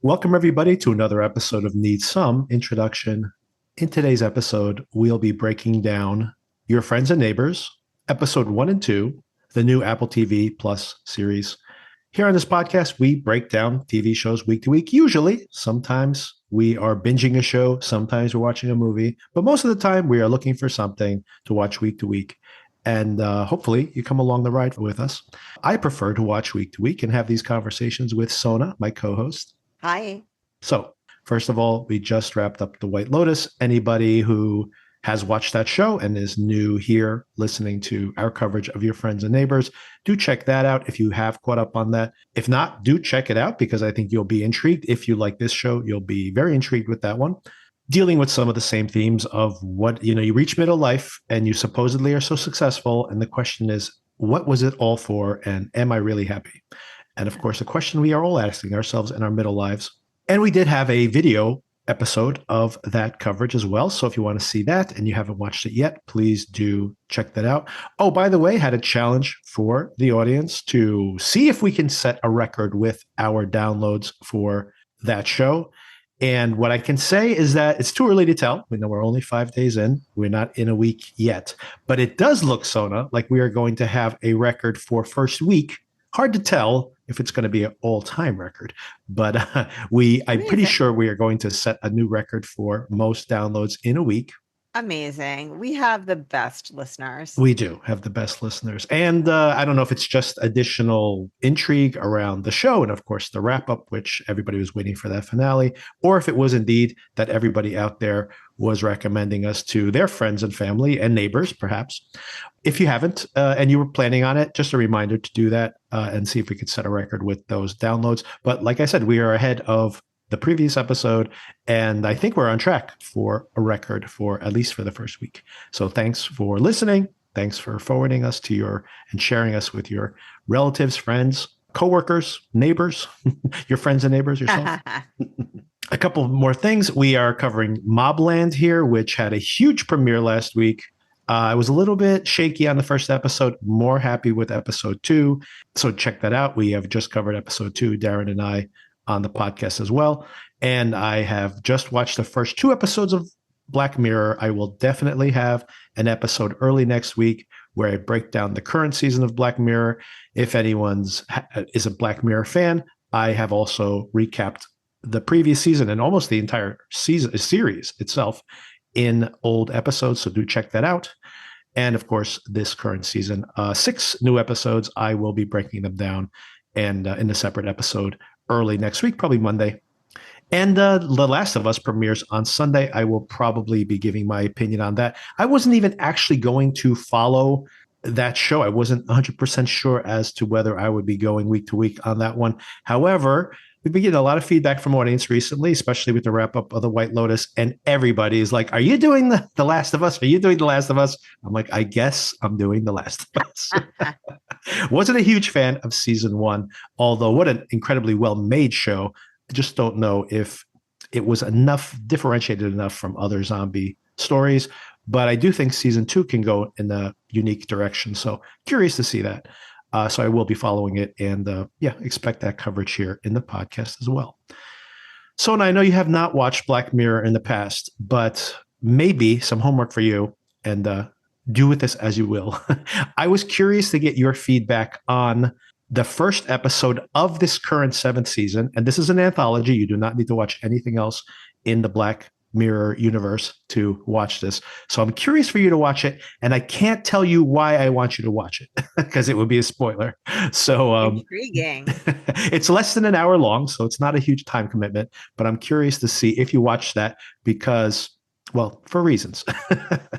Welcome, everybody, to another episode of Need Some Introduction. In today's episode, we'll be breaking down Your Friends and Neighbors, episode 1 and 2, the new Apple TV Plus series. Here on this podcast, we break down TV shows week to week. Usually, sometimes we are binging a show, sometimes we're watching a movie, but most of the time we are looking for something to watch week to week. And hopefully you come along the ride with us. I prefer to watch week to week and have these conversations with Sona, my co-host. Hi. So, first of all, we just wrapped up The White Lotus. Anybody who has watched that show and is new here listening to our coverage of Your Friends and Neighbors, do check that out if you have caught up on that. If not, do check it out because I think you'll be intrigued. If you like this show, you'll be very intrigued with that one. Dealing with some of the same themes of what, you reach middle life and you supposedly are so successful. And the question is, what was it all for? And am I really happy? And of course, a question we are all asking ourselves in our middle lives. And we did have a video episode of that coverage as well. So if you want to see that and you haven't watched it yet, please do check that out. Oh, by the way, had a challenge for the audience to see if we can set a record with our downloads for that show. And what I can say is that it's too early to tell. We know we're only 5 days in. We're not in a week yet. But it does look, Sona, like we are going to have a record for first week. Hard to tell if it's going to be an all-time record, but I'm pretty sure we are going to set a new record for most downloads in a week. Amazing. We have the best listeners. We do have the best listeners. And I don't know if it's just additional intrigue around the show and, of course, the wrap-up, which everybody was waiting for that finale, or if it was indeed that everybody out there was recommending us to their friends and family and neighbors, perhaps. If you haven't and you were planning on it, just a reminder to do that and see if we could set a record with those downloads. But like I said, we are ahead of the previous episode, and I think we're on track for a record for at least for the first week. So thanks for listening. Thanks for forwarding us to and sharing us with your relatives, friends, coworkers, neighbors, your friends and neighbors, yourself. A couple more things. We are covering Mobland here, which had a huge premiere last week. I was a little bit shaky on the first episode, more happy with episode 2. So check that out. We have just covered episode 2, Darren and I, on the podcast as well. And I have just watched the first 2 episodes of Black Mirror. I will definitely have an episode early next week where I break down the current season of Black Mirror. If anyone's is a Black Mirror fan, I have also recapped the previous season and almost the entire series itself in old episodes. So do check that out. And of course, this current season, 6 new episodes. I will be breaking them down and in a separate episode early next week, probably Monday. And The Last of Us premieres on Sunday. I will probably be giving my opinion on that. I wasn't even actually going to follow that show. I wasn't 100% sure as to whether I would be going week to week on that one. However, we've been getting a lot of feedback from audience recently, especially with the wrap up of The White Lotus. And everybody is like, are you doing the Last of Us? Are you doing The Last of Us? I'm like, I guess I'm doing The Last of Us. Wasn't a huge fan of season 1, although what an incredibly well-made show. I just don't know if it was differentiated enough from other zombie stories. But I do think season 2 can go in a unique direction. So curious to see that. So I will be following it and expect that coverage here in the podcast as well. Sona, I know you have not watched Black Mirror in the past, but maybe some homework for you and do with this as you will. I was curious to get your feedback on the first episode of this current 7th season. And this is an anthology. You do not need to watch anything else in the Black Mirror universe to watch this. So I'm curious for you to watch it. And I can't tell you why I want you to watch it because it would be a spoiler. So intriguing. It's less than an hour long, so it's not a huge time commitment. But I'm curious to see if you watch that because, well, for reasons.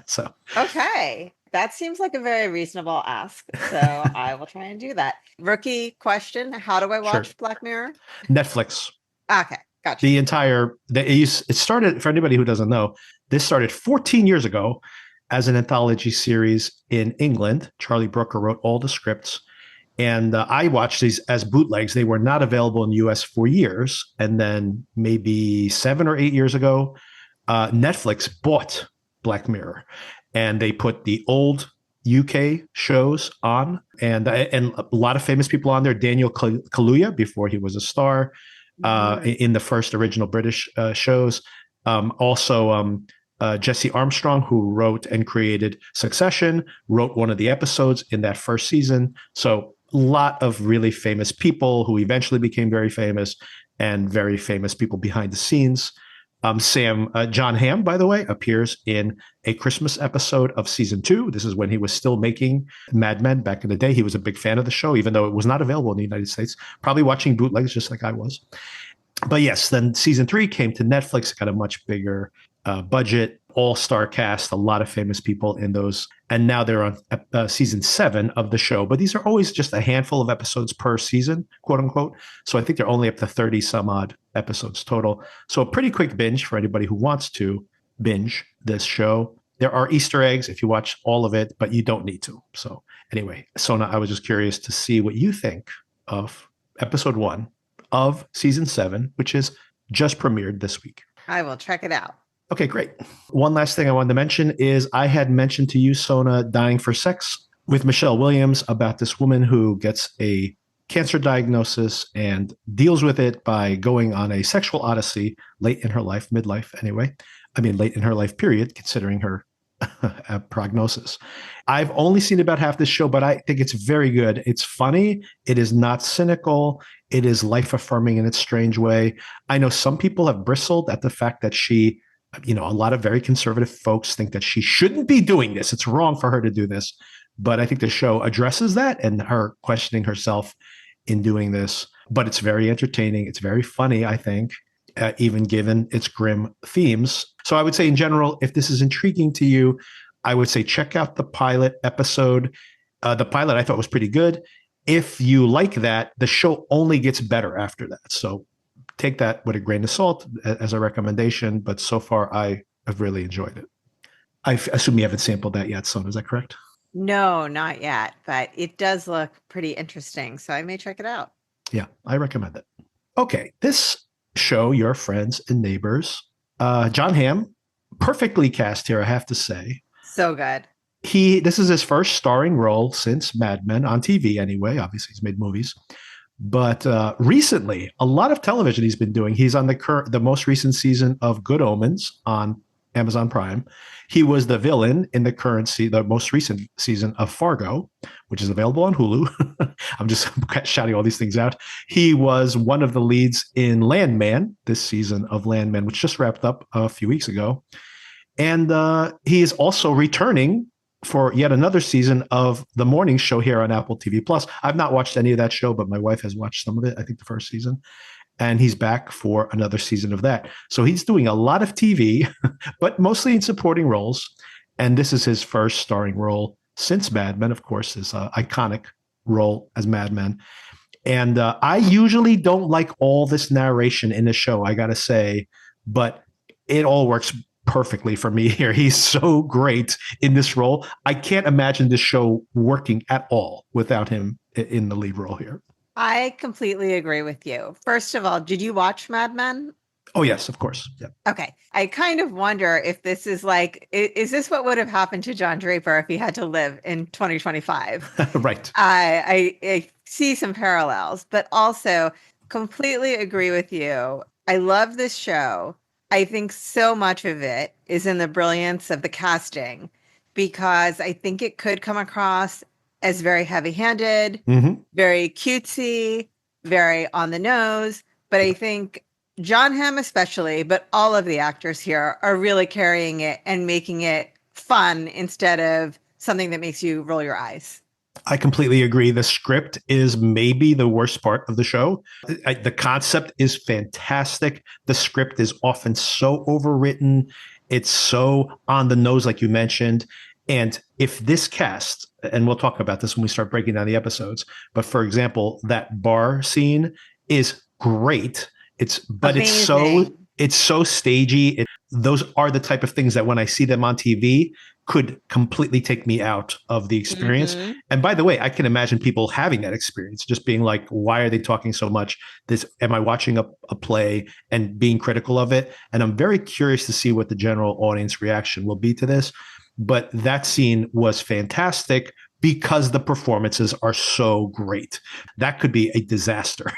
So okay. That seems like a very reasonable ask. So I will try and do that. Rookie question. How do I watch Black Mirror? Netflix. Okay. Gotcha. It started, for anybody who doesn't know, this started 14 years ago as an anthology series in England. Charlie Brooker wrote all the scripts. And I watched these as bootlegs. They were not available in the US for years. And then maybe 7 or 8 years ago, Netflix bought Black Mirror. And they put the old UK shows on and a lot of famous people on there. Daniel Kaluuya, before he was a star. in the first original British shows. Jesse Armstrong, who wrote and created Succession, wrote one of the episodes in that first season. So a lot of really famous people who eventually became very famous, and very famous people behind the scenes. Jon Hamm, by the way, appears in a Christmas episode of season 2. This is when he was still making Mad Men back in the day. He was a big fan of the show, even though it was not available in the United States, probably watching bootlegs just like I was. But yes, then season 3 came to Netflix. It got a much bigger budget, all-star cast, a lot of famous people in those. And now they're on season 7 of the show. But these are always just a handful of episodes per season, quote unquote. So I think they're only up to 30 some odd episodes total. So a pretty quick binge for anybody who wants to binge this show. There are Easter eggs if you watch all of it, but you don't need to. So anyway, Sona, I was just curious to see what you think of episode 1 of season 7, which is just premiered this week. I will check it out. Okay, great. One last thing I wanted to mention is I had mentioned to you, Sona, Dying for Sex with Michelle Williams, about this woman who gets a cancer diagnosis and deals with it by going on a sexual odyssey late in her life, midlife anyway. I mean, late in her life period, considering her prognosis. I've only seen about half this show, but I think it's very good. It's funny. It is not cynical. It is life-affirming in its strange way. I know some people have bristled at the fact that she, a lot of very conservative folks think that she shouldn't be doing this. It's wrong for her to do this. But I think the show addresses that and her questioning herself in doing this. But it's very entertaining. It's very funny, I think, even given its grim themes. So I would say in general, if this is intriguing to you, I would say check out the pilot episode. The pilot I thought was pretty good. If you like that, the show only gets better after that. So take that with a grain of salt as a recommendation. But so far, I have really enjoyed it. I assume you haven't sampled that yet, Sona. Is that correct? No, not yet, but it does look pretty interesting. So I may check it out. Yeah, I recommend it. Okay, this show, Your Friends and Neighbors, Jon Hamm, perfectly cast here, I have to say. So good. This is his first starring role since Mad Men, on TV anyway. Obviously, he's made movies. But recently, a lot of television he's been doing. He's on the most recent season of Good Omens on Amazon Prime. He was the villain in the most recent season of Fargo, which is available on Hulu. I'm just shouting all these things out. He was one of the leads in Landman, this season of Landman, which just wrapped up a few weeks ago. And he is also returning for yet another season of the morning show here on Apple TV Plus. I've not watched any of that show, but my wife has watched some of it, I think the first season. And he's back for another season of that. So he's doing a lot of TV, but mostly in supporting roles. And this is his first starring role since Mad Men, of course, his iconic role as Mad Men. And I usually don't like all this narration in the show, I got to say, but it all works perfectly for me here. He's so great in this role. I can't imagine this show working at all without him in the lead role here. I completely agree with you. First of all, did you watch Mad Men? Oh, yes, of course. Yeah. Okay. I kind of wonder if this is is this what would have happened to John Draper if he had to live in 2025? Right. I see some parallels, but also completely agree with you. I love this show. I think so much of it is in the brilliance of the casting, because I think it could come across as very heavy-handed, very cutesy, very on the nose. But I think Jon Hamm especially, but all of the actors here are really carrying it and making it fun instead of something that makes you roll your eyes. I completely agree. The script is maybe the worst part of the show. The concept is fantastic. The script is often so overwritten. It's so on the nose, like you mentioned. And if this cast, and we'll talk about this when we start breaking down the episodes, but for example, that bar scene is great. But amazing. it's so stagey. Those are the type of things that when I see them on TV could completely take me out of the experience. And by the way, I can imagine people having that experience, just being like, why are they talking so much? Am I watching a play, and being critical of it? And I'm very curious to see what the general audience reaction will be to this. But that scene was fantastic because the performances are so great. That could be a disaster.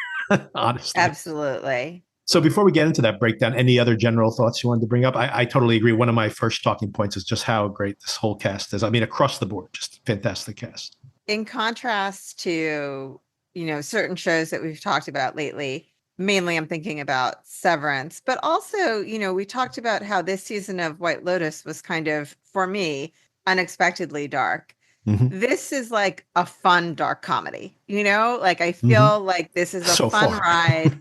honestly. Absolutely. So before we get into that breakdown, any other general thoughts you wanted to bring up? I totally agree. One of my first talking points is just how great this whole cast is. I mean, across the board, just fantastic cast. In contrast to, certain shows that we've talked about lately, mainly I'm thinking about Severance, but also, we talked about how this season of White Lotus was kind of, for me, unexpectedly dark. Mm-hmm. This is like a fun dark comedy, like I Mm-hmm. feel like this is a So fun far. ride.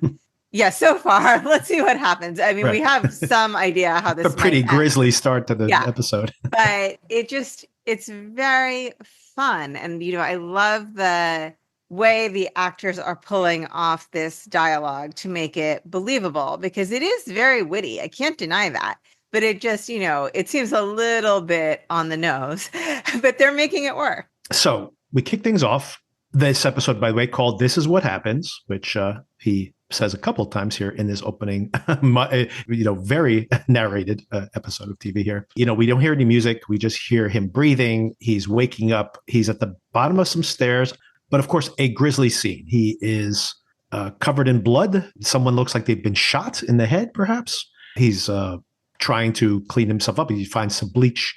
Yeah, so far. Let's see what happens. I mean, we Right. have some idea how A this pretty might end. grisly start to the Yeah, episode. but it's very fun. And, I love the way the actors are pulling off this dialogue to make it believable because it is very witty. I can't deny that. But it just, it seems a little bit on the nose, but they're making it work. So we kick things off this episode, by the way, called This Is What Happens, which he says a couple of times here in this opening, very narrated episode of TV here. We don't hear any music. We just hear him breathing. He's waking up. He's at the bottom of some stairs. But of course, a grisly scene. He is covered in blood. Someone looks like they've been shot in the head, perhaps. He's trying to clean himself up. He finds some bleach.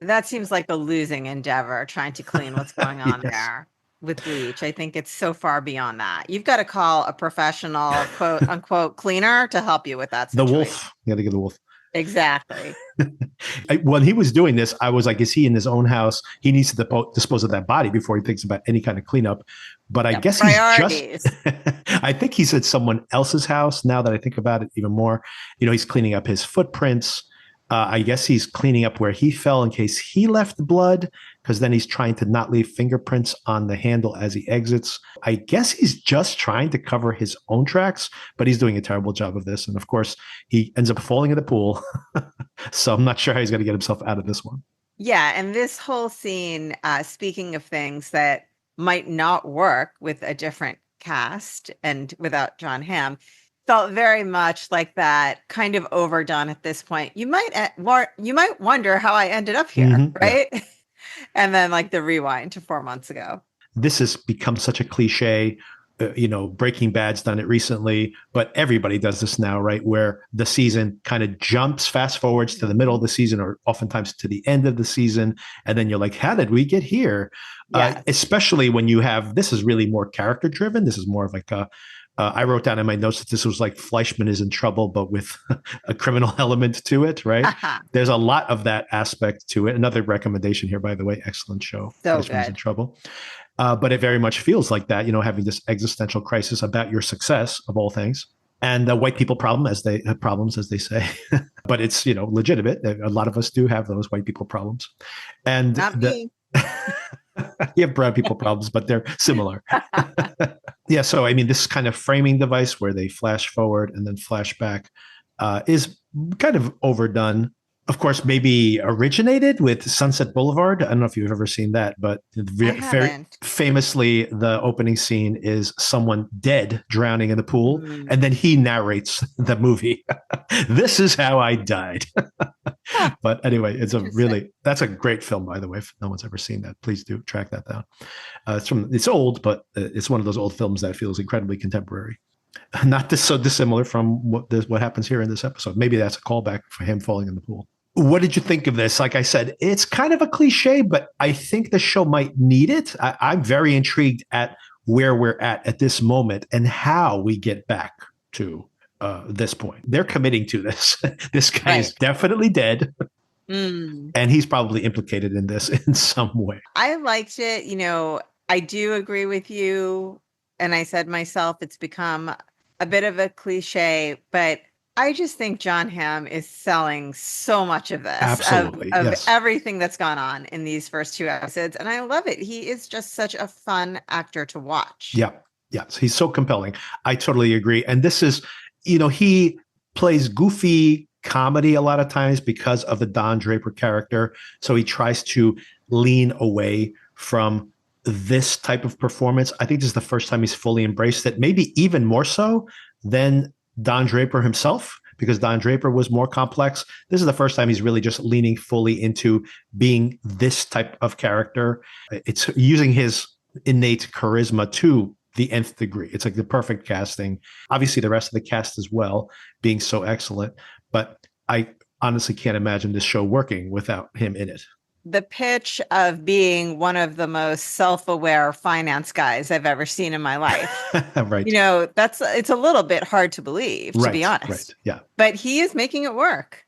That seems like a losing endeavor, trying to clean what's going on Yes. there with bleach. I think it's so far beyond that. You've got to call a professional, quote unquote, cleaner to help you with that The situation. wolf. You got to get the wolf. Exactly. When he was doing this, I was like, is he in his own house? He needs to dispose of that body before he thinks about any kind of cleanup. But I guess priorities. I think he's at someone else's house now that I think about it even more. He's cleaning up his footprints. I guess he's cleaning up where he fell in case he left blood, because then he's trying to not leave fingerprints on the handle as he exits. I guess he's just trying to cover his own tracks, but he's doing a terrible job of this. And of course, he ends up falling in the pool. So I'm not sure how he's going to get himself out of this one. Yeah. And this whole scene, speaking of things that might not work with a different cast and without Jon Hamm, felt very much like that, kind of overdone at this point. You might wonder how I ended up here, Mm-hmm, right? Yeah. And then like the rewind to 4 months ago. This has become such a cliche. Breaking Bad's done it recently, but everybody does this now, right? Where the season kind of jumps, fast forwards to the middle of the season, or oftentimes to the end of the season. And then you're like, how did we get here? Yes. Especially when you have, this is really more character driven. This is more of like I wrote down in my notes that this was like Fleischman is in trouble, but with a criminal element to it, right? There's a lot of that aspect to it. Another recommendation here, by the way, excellent show. So Fleischman's good. in trouble. But it very much feels like that, having this existential crisis about your success of all things, and white people problems, as they say. But it's, legitimate. A lot of us do have those white people problems. And not me. You have brown people problems, but they're similar. Yeah. So, I mean, this kind of framing device where they flash forward and then flash back is kind of overdone. Of course, maybe originated with Sunset Boulevard. I don't know if you've ever seen that, but very famously, the opening scene is someone dead drowning in the pool, and then he narrates the movie. This is how I died. But anyway, that's a great film, by the way. If no one's ever seen that, please do track that down. It's old, but it's one of those old films that feels incredibly contemporary. Not so dissimilar from what happens here in this episode. Maybe that's a callback for him falling in the pool. What did you think of this? Like I said, it's kind of a cliche, but I think the show might need it. I'm very intrigued at where we're at this moment and how we get back to this point. They're committing to this. This guy is definitely dead. And he's probably implicated in this in some way. I liked it. I do agree with you. And I said myself, it's become a bit of a cliche, but I just think Jon Hamm is selling so much of this, absolutely, of everything that's gone on in these first 2 episodes. And I love it. He is just such a fun actor to watch. Yeah. Yes. He's so compelling. I totally agree. And this is, he plays goofy comedy a lot of times because of the Don Draper character. So he tries to lean away from this type of performance. I think this is the first time he's fully embraced it, maybe even more so than Don Draper himself, because Don Draper was more complex. This is the first time he's really just leaning fully into being this type of character. It's using his innate charisma to the nth degree. It's like the perfect casting. Obviously, the rest of the cast as well being so excellent, but I honestly can't imagine this show working without him in it. The pitch of being one of the most self-aware finance guys I've ever seen in my life. Right. It's a little bit hard to believe, to be Right. honest. Right. Yeah. But he is making it work.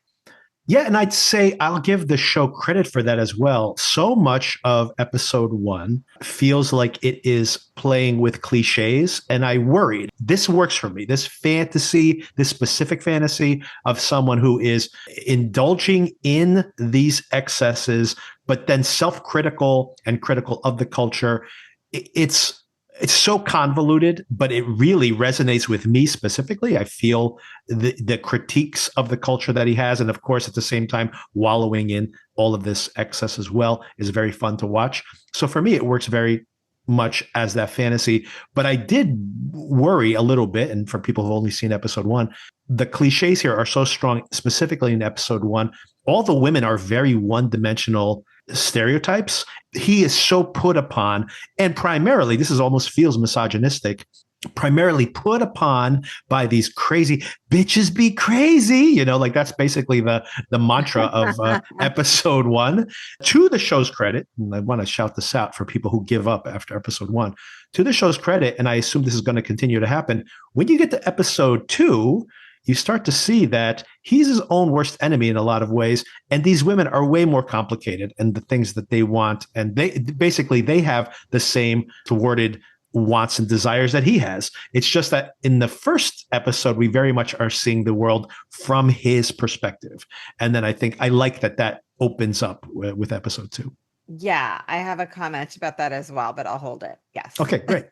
Yeah, and I'd say I'll give the show credit for that as well. So much of episode 1 feels like it is playing with cliches, and I worried. This works for me. This fantasy, this specific fantasy of someone who is indulging in these excesses, but then self-critical and critical of the culture. It's so convoluted, but it really resonates with me specifically. I feel the critiques of the culture that he has, and of course, at the same time, wallowing in all of this excess as well is very fun to watch. So for me, it works very much as that fantasy. But I did worry a little bit, and for people who've only seen episode 1, the cliches here are so strong, specifically in episode 1. All the women are very one-dimensional stereotypes. He is so put upon, and primarily, this is almost feels misogynistic, primarily put upon by these crazy bitches be crazy, like that's basically the mantra of episode 1. To the show's credit, and I want to shout this out for people who give up after episode 1, to the show's credit, and I assume this is going to continue to happen, when you get to episode 2, you start to see that he's his own worst enemy in a lot of ways. And these women are way more complicated and the things that they want. And they have the same thwarted wants and desires that he has. It's just that in the first episode, we very much are seeing the world from his perspective. And then I think I like that opens up with episode 2. Yeah, I have a comment about that as well, but I'll hold it. Yes. Okay, great.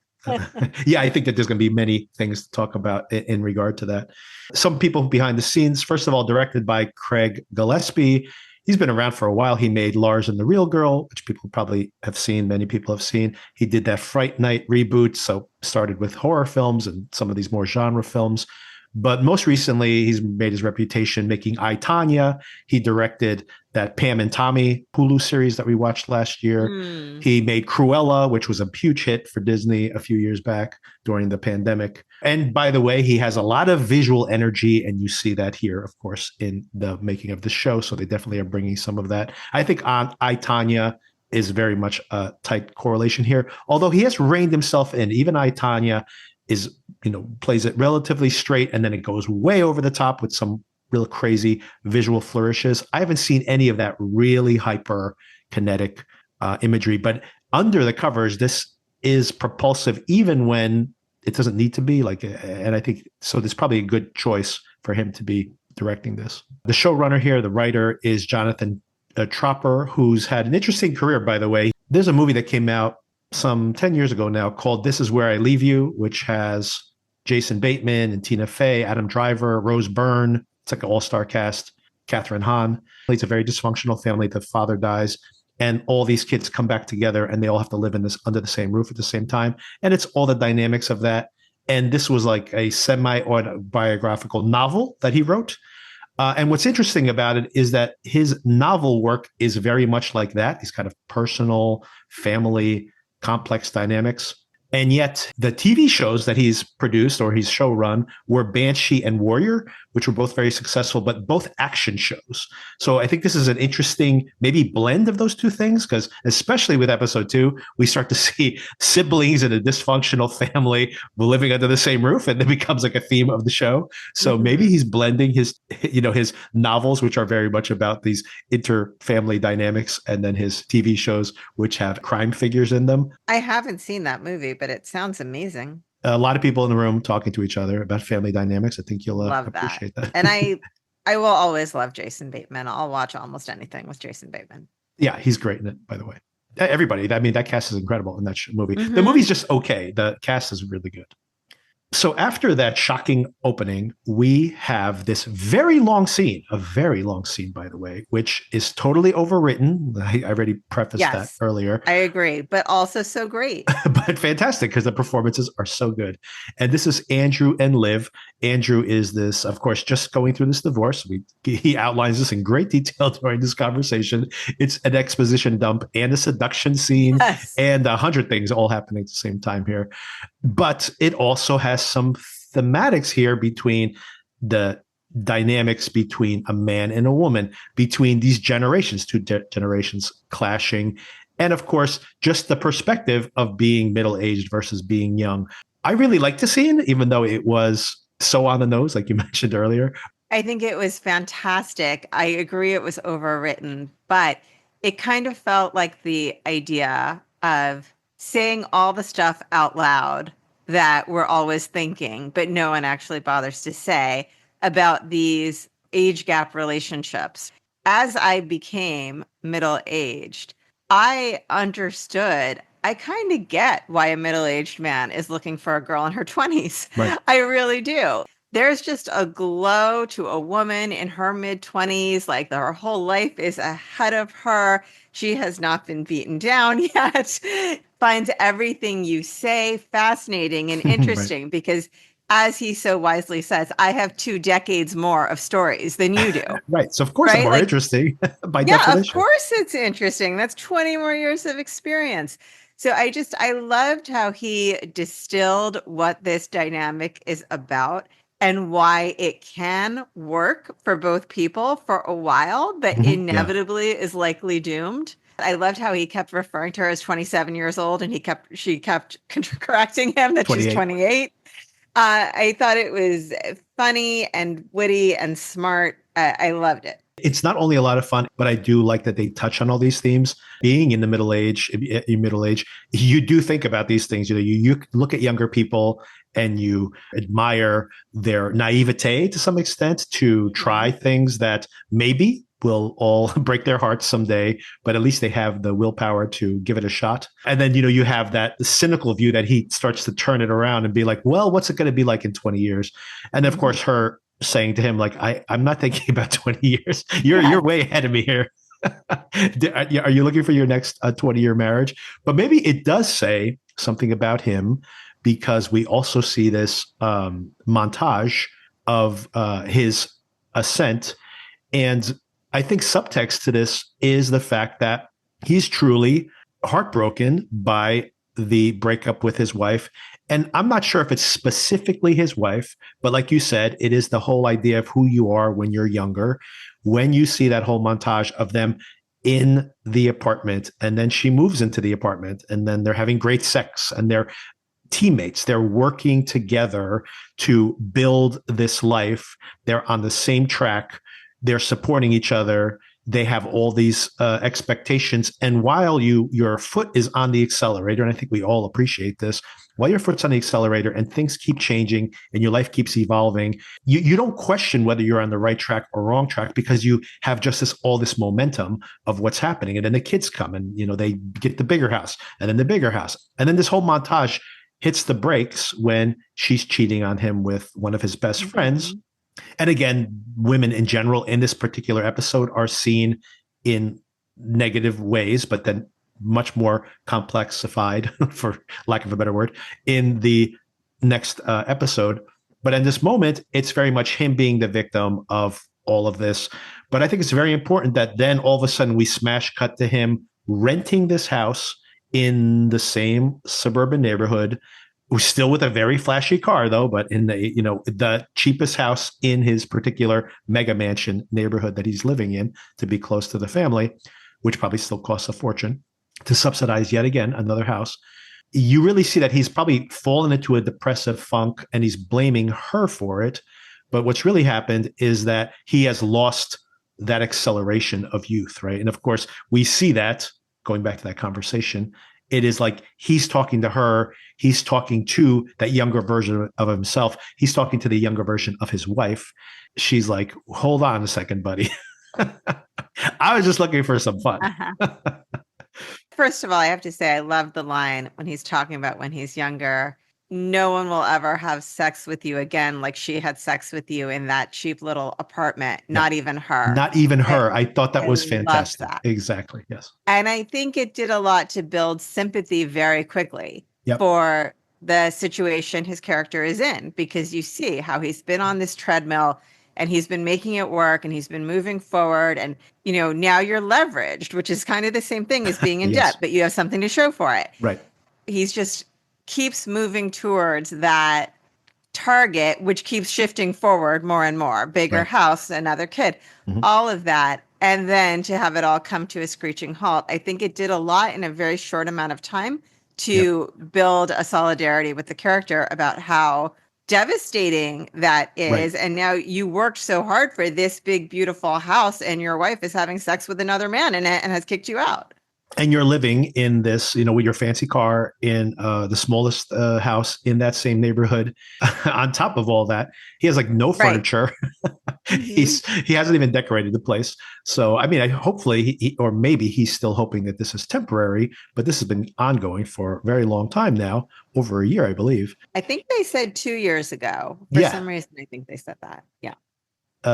Yeah, I think that there's going to be many things to talk about in regard to that. Some people behind the scenes, first of all, directed by Craig Gillespie. He's been around for a while. He made Lars and the Real Girl, which people probably have seen. Many people have seen. He did that Fright Night reboot. So started with horror films and some of these more genre films. But most recently, he's made his reputation making I, Tonya. He directed that Pam and Tommy Hulu series that we watched last year. He made Cruella, which was a huge hit for Disney a few years back during the pandemic. And by the way, he has a lot of visual energy, and you see that here, of course, in the making of the show. So they definitely are bringing some of that. I think on I, Tonya is very much a tight correlation here, although he has reined himself in. Even I, Tonya is, plays it relatively straight, and then it goes way over the top with some real crazy visual flourishes. I haven't seen any of that really hyper kinetic imagery, but under the covers, this is propulsive even when it doesn't need to be. And I think so. There's probably a good choice for him to be directing this. The showrunner here, the writer, is Jonathan Tropper, who's had an interesting career, by the way. There's a movie that came out some 10 years ago now called This Is Where I Leave You, which has Jason Bateman and Tina Fey, Adam Driver, Rose Byrne. It's like an all-star cast. Catherine Hahn. It's a very dysfunctional family. The father dies, and all these kids come back together, and they all have to live under the same roof at the same time. And it's all the dynamics of that. And this was like a semi-autobiographical novel that he wrote. And what's interesting about it is that his novel work is very much like that. These kind of personal, family, complex dynamics. And yet the TV shows that he's produced or he's showrun were Banshee and Warrior, which were both very successful, but both action shows. So I think this is an interesting maybe blend of those two things, because especially with episode 2, we start to see siblings in a dysfunctional family living under the same roof, and it becomes like a theme of the show. So maybe he's blending his novels, which are very much about these inter-family dynamics, and then his TV shows, which have crime figures in them. I haven't seen that movie, but it sounds amazing. A lot of people in the room talking to each other about family dynamics. I think you'll appreciate that. And I will always love Jason Bateman. I'll watch almost anything with Jason Bateman. Yeah, he's great in it, by the way. Everybody, I mean, that cast is incredible in that movie. The movie's just okay. The cast is really good. So after that shocking opening, we have this very long scene, a very long scene, by the way, which is totally overwritten. I already prefaced that earlier. I agree, but also so great. But fantastic, because the performances are so good. And this is Andrew and Liv. Andrew is this, of course, just going through this divorce. He outlines this in great detail during this conversation. It's an exposition dump and a seduction scene and 100 things all happening at the same time here. But it also has some thematics here between the dynamics between a man and a woman, between these generations, generations clashing. And of course, just the perspective of being middle aged versus being young. I really liked the scene, even though it was so on the nose, like you mentioned earlier. I think it was fantastic. I agree it was overwritten, but it kind of felt like the idea of saying all the stuff out loud that we're always thinking, but no one actually bothers to say about these age gap relationships. As I became middle aged, I understood. I kind of get why a middle aged man is looking for a girl in her 20s. Right. I really do. There's just a glow to a woman in her mid 20s, like her whole life is ahead of her. She has not been beaten down yet. Finds everything you say fascinating and Right. interesting because, as he so wisely says, I have 2 decades more of stories than you do, Right. So, of course, I'm right? more Like, interesting by yeah, of definition. course it's interesting. That's 20 more years of experience. So I loved how he distilled what this dynamic is about and why it can work for both people for a while, but Yeah. inevitably is likely doomed. I loved how he kept referring to her as 27 years old and she kept correcting him that she's 28. 28. I thought it was funny and witty and smart. I loved it. It's not only a lot of fun, but I do like that they touch on all these themes. Being in the middle age, you do think about these things. You look at younger people and you admire their naivete to some extent to try Mhm. things that maybe will all break their hearts someday, but at least they have the willpower to give it a shot. And then, you have that cynical view that he starts to turn it around and be like, well, what's it going to be like in 20 years? And of Mhm. course, her saying to him, like, I'm not thinking about 20 years. You're Yes. way ahead of me here. Are you looking for your next 20-year marriage? But maybe it does say something about him because we also see this montage of his ascent. And I think subtext to this is the fact that he's truly heartbroken by the breakup with his wife. And I'm not sure if it's specifically his wife, but like you said, it is the whole idea of who you are when you're younger. When you see that whole montage of them in the apartment, and then she moves into the apartment, and then they're having great sex, and they're teammates. They're working together to build this life. They're on the same track. They're supporting each other. They have all these expectations. And while your foot is on the accelerator, and I think we all appreciate this, while your foot's on the accelerator and things keep changing and your life keeps evolving, you don't question whether you're on the right track or wrong track because you have just all this momentum of what's happening. And then the kids come and they get the bigger house and then the bigger house. And then this whole montage hits the brakes when she's cheating on him with one of his best friends. Mhm. And again, women in general in this particular episode are seen in negative ways, but then much more complexified, for lack of a better word, in the next episode. But in this moment, it's very much him being the victim of all of this. But I think it's very important that then all of a sudden we smash cut to him renting this house in the same suburban neighborhood, still with a very flashy car though, but in the cheapest house in his particular mega mansion neighborhood that he's living in to be close to the family, which probably still costs a fortune to subsidize yet again another house. You really see that he's probably fallen into a depressive funk and he's blaming her for it. But what's really happened is that he has lost that acceleration of youth, right? And of course, we see that going back to that conversation. It is like he's talking to her, he's talking to that younger version of himself, he's talking to the younger version of his wife. She's like, hold on a second, buddy. I was just looking for some fun. Uh-huh. First of all, I have to say I love the line when he's talking about when he's younger. No one will ever have sex with you again like she had sex with you in that cheap little apartment. Yeah. Not even her. Not even I, her. I thought that I was loved fantastic. that. Exactly. Yes. And I think it did a lot to build sympathy very quickly Yep. for the situation his character is in, because you see how he's been on this treadmill and he's been making it work and he's been moving forward. And, now you're leveraged, which is kind of the same thing as being in Yes. debt, but you have something to show for it. Right. He's just keeps moving towards that target, which keeps shifting forward more and more, bigger Right. house, another kid, Mhm. all of that. And then to have it all come to a screeching halt. I think it did a lot in a very short amount of time Yep. to build a solidarity with the character about how devastating that Right. is. And now you worked so hard for this big, beautiful house, and your wife is having sex with another man in it and has kicked you out. And you're living in this, with your fancy car in the smallest house in that same neighborhood. On top of all that, he has like no Right. furniture. Hmm. He hasn't even decorated the place. So I mean, hopefully, or maybe he's still hoping that this is temporary. But this has been ongoing for a very long time now, over a year, I believe. I think they said 2 years ago. For Yeah, some reason, I think they said that. Yeah.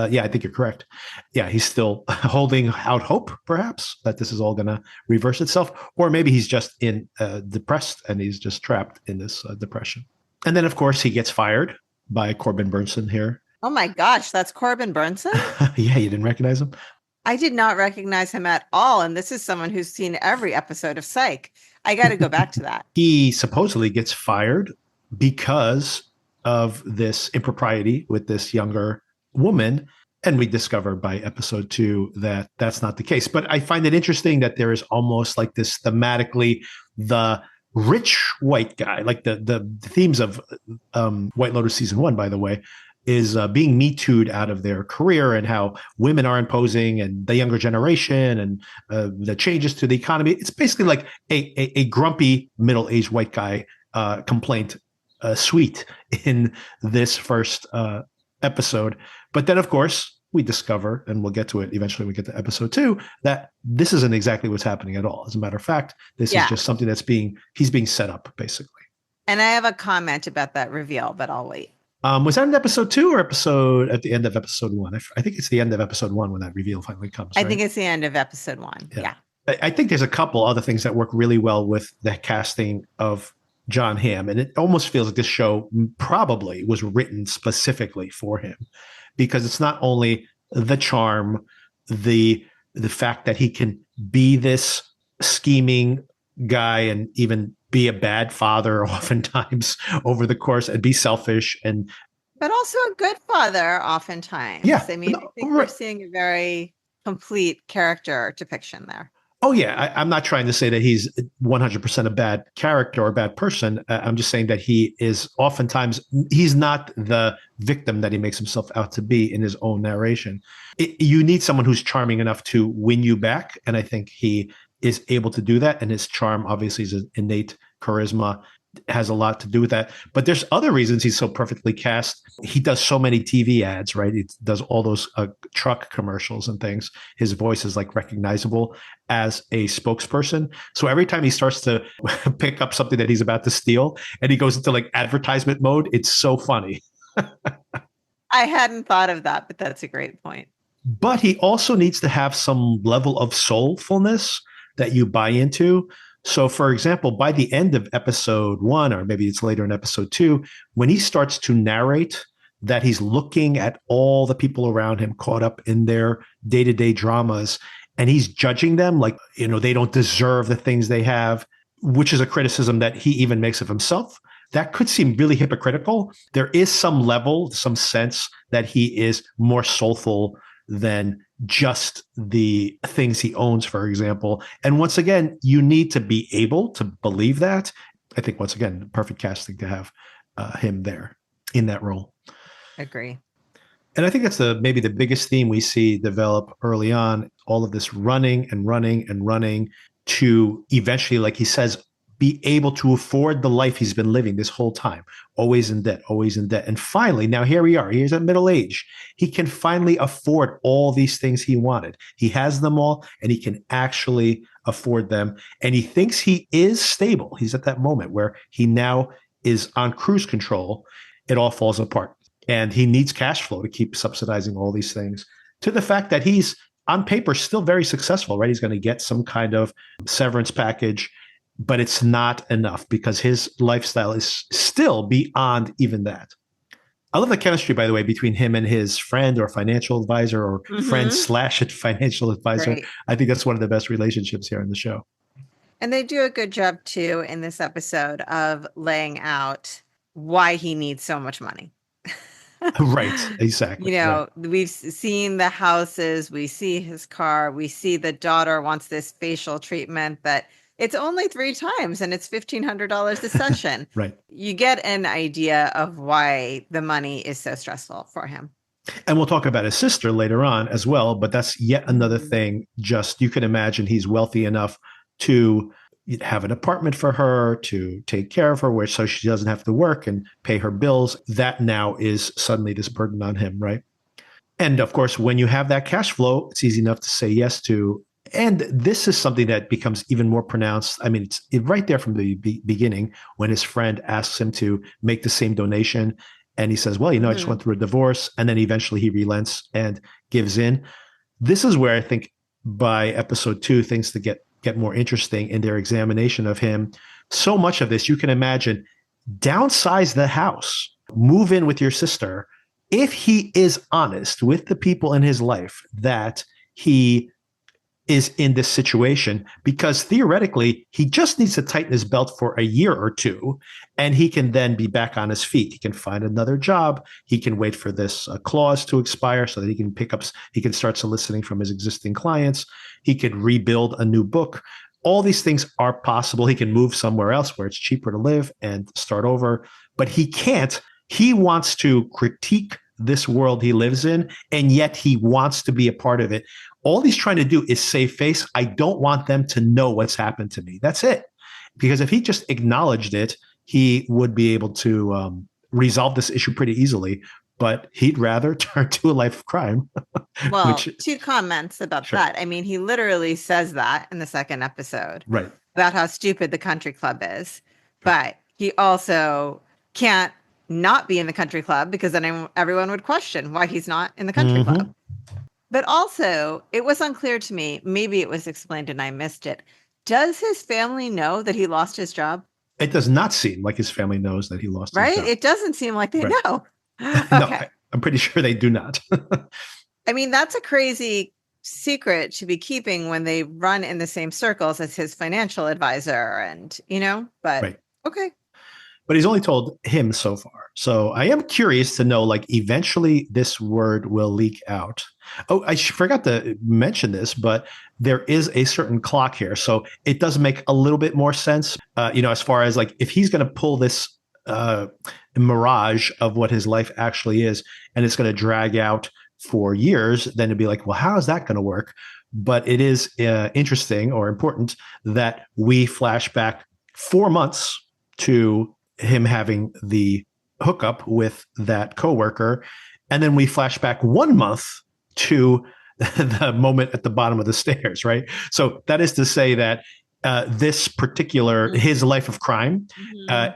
yeah, I think you're correct. Yeah, he's still holding out hope, perhaps, that this is all going to reverse itself, or maybe he's just in depressed and he's just trapped in this depression. And then, of course, he gets fired by Corbin Burnson here. Oh my gosh, that's Corbin Burnson? Yeah, you didn't recognize him? I did not recognize him at all. And this is someone who's seen every episode of Psych. I got to go back to that. He supposedly gets fired because of this impropriety with this younger woman. And we discover by episode 2 that that's not the case. But I find it interesting that there is almost like this thematically the rich white guy, like the themes of White Lotus season 1, by the way, is being Me Too'd out of their career and how women are imposing and the younger generation and the changes to the economy. It's basically like a grumpy middle-aged white guy complaint suite in this first episode. But then, of course, we discover, and we'll get to it eventually when we get to episode 2, that this isn't exactly what's happening at all. As a matter of fact, this is just something he's being set up, basically. And I have a comment about that reveal, but I'll wait. Was that in episode 2 or episode at the end of episode 1? I think it's the end of episode 1 when that reveal finally comes. I think it's the end of episode 1. Yeah. I think there's a couple other things that work really well with the casting of Jon Hamm, and it almost feels like this show probably was written specifically for him, because it's not only the charm, the fact that he can be this scheming guy and even be a bad father oftentimes over the course and be selfish, but also a good father oftentimes. Yeah, I mean, I think we're seeing a very complete character depiction there. Oh, yeah. I'm not trying to say that he's 100% a bad character or a bad person. I'm just saying that he is oftentimes, he's not the victim that he makes himself out to be in his own narration. You need someone who's charming enough to win you back. And I think he is able to do that. And his charm, obviously, is an innate charisma, has a lot to do with that. But there's other reasons he's so perfectly cast. He does so many TV ads, right? He does all those truck commercials and things. His voice is like recognizable as a spokesperson. So every time he starts to pick up something that he's about to steal and he goes into like advertisement mode, it's so funny. I hadn't thought of that, but that's a great point. But he also needs to have some level of soulfulness that you buy into. So, for example, by the end of episode 1, or maybe it's later in episode 2, when he starts to narrate that he's looking at all the people around him caught up in their day-to-day dramas, and he's judging them like, they don't deserve the things they have, which is a criticism that he even makes of himself. That could seem really hypocritical. There is some level, some sense that he is more soulful than just the things he owns, for example. And once again, you need to be able to believe that. I think, once again, perfect casting to have him there in that role. Agree. And I think that's maybe the biggest theme we see develop early on, all of this running and running and running to eventually, like he says, be able to afford the life he's been living this whole time, always in debt, always in debt. And finally, now here we are, he's at middle age. He can finally afford all these things he wanted. He has them all and he can actually afford them. And he thinks he is stable. He's at that moment where he now is on cruise control. It all falls apart. And he needs cash flow to keep subsidizing all these things, to the fact that he's on paper still very successful, right? He's going to get some kind of severance package, but it's not enough because his lifestyle is still beyond even that. I love the chemistry, by the way, between him and his friend or financial advisor or friend / financial advisor. Great. I think that's one of the best relationships here in the show. And they do a good job too in this episode of laying out why he needs so much money. Right, exactly. Right. We've seen the houses, we see his car, we see the daughter wants this facial treatment that it's only 3 times and it's $1,500 a session. Right. You get an idea of why the money is so stressful for him. And we'll talk about his sister later on as well, but that's yet another thing. Just you can imagine he's wealthy enough to have an apartment for her, to take care of her, where so she doesn't have to work and pay her bills. That now is suddenly this burden on him, right? And of course, when you have that cash flow, it's easy enough to say yes to. And this is something that becomes even more pronounced. I mean, it's right there from the beginning when his friend asks him to make the same donation. And he says, well, I just went through a divorce. And then eventually he relents and gives in. This is where I think by episode 2, things to get more interesting in their examination of him. So much of this, you can imagine, downsize the house, move in with your sister. If he is honest with the people in his life that he is in this situation, because theoretically he just needs to tighten his belt for a year or two and he can then be back on his feet. He can find another job. He can wait for this clause to expire so that he can start soliciting from his existing clients. He could rebuild a new book. All these things are possible. He can move somewhere else where it's cheaper to live and start over, but he can't. He wants to critique this world he lives in, and yet he wants to be a part of it. All he's trying to do is save face. I don't want them to know what's happened to me. That's it. Because if he just acknowledged it, he would be able to resolve this issue pretty easily. But he'd rather turn to a life of crime. Well, 2 comments about that. I mean, he literally says that in the second episode. Right. About how stupid the country club is. But he also can't not be in the country club because then everyone would question why he's not in the country club. But also, it was unclear to me, maybe it was explained and I missed it. Does his family know that he lost his job? It does not seem like his family knows that he lost his job. Right? It doesn't seem like they know. Okay. No, I'm pretty sure they do not. I mean, that's a crazy secret to be keeping when they run in the same circles as his financial advisor and, but okay. But he's only told him so far. So I am curious to know, like, eventually this word will leak out. Oh, I forgot to mention this, but there is a certain clock here. So it does make a little bit more sense, as far as like if he's going to pull this mirage of what his life actually is, and it's going to drag out for years, then it'd be like, well, how is that going to work? But it is interesting or important that we flash back 4 months to him having the hookup with that coworker. And then we flash back 1 month to the moment at the bottom of the stairs, right? So that is to say that this particular, his life of crime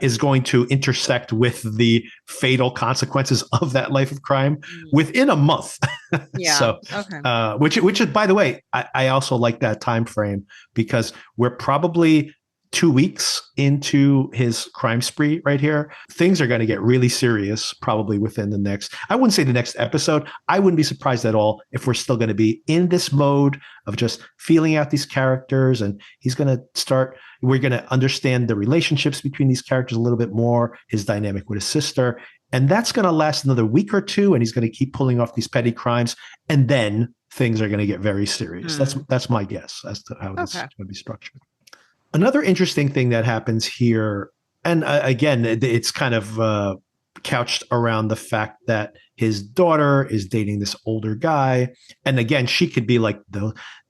is going to intersect with the fatal consequences of that life of crime within a month. Yeah. So, okay. Which is, by the way, I also like that time frame because we're probably 2 weeks into his crime spree right here. Things are going to get really serious probably within the next, I wouldn't say the next episode. I wouldn't be surprised at all if we're still going to be in this mode of just feeling out these characters. And we're going to understand the relationships between these characters a little bit more, his dynamic with his sister. And that's going to last another week or two. And he's going to keep pulling off these petty crimes. And then things are going to get very serious. That's my guess as to how this is going to be structured. Another interesting thing that happens here, and again, it's kind of couched around the fact that his daughter is dating this older guy. And again, she could be like,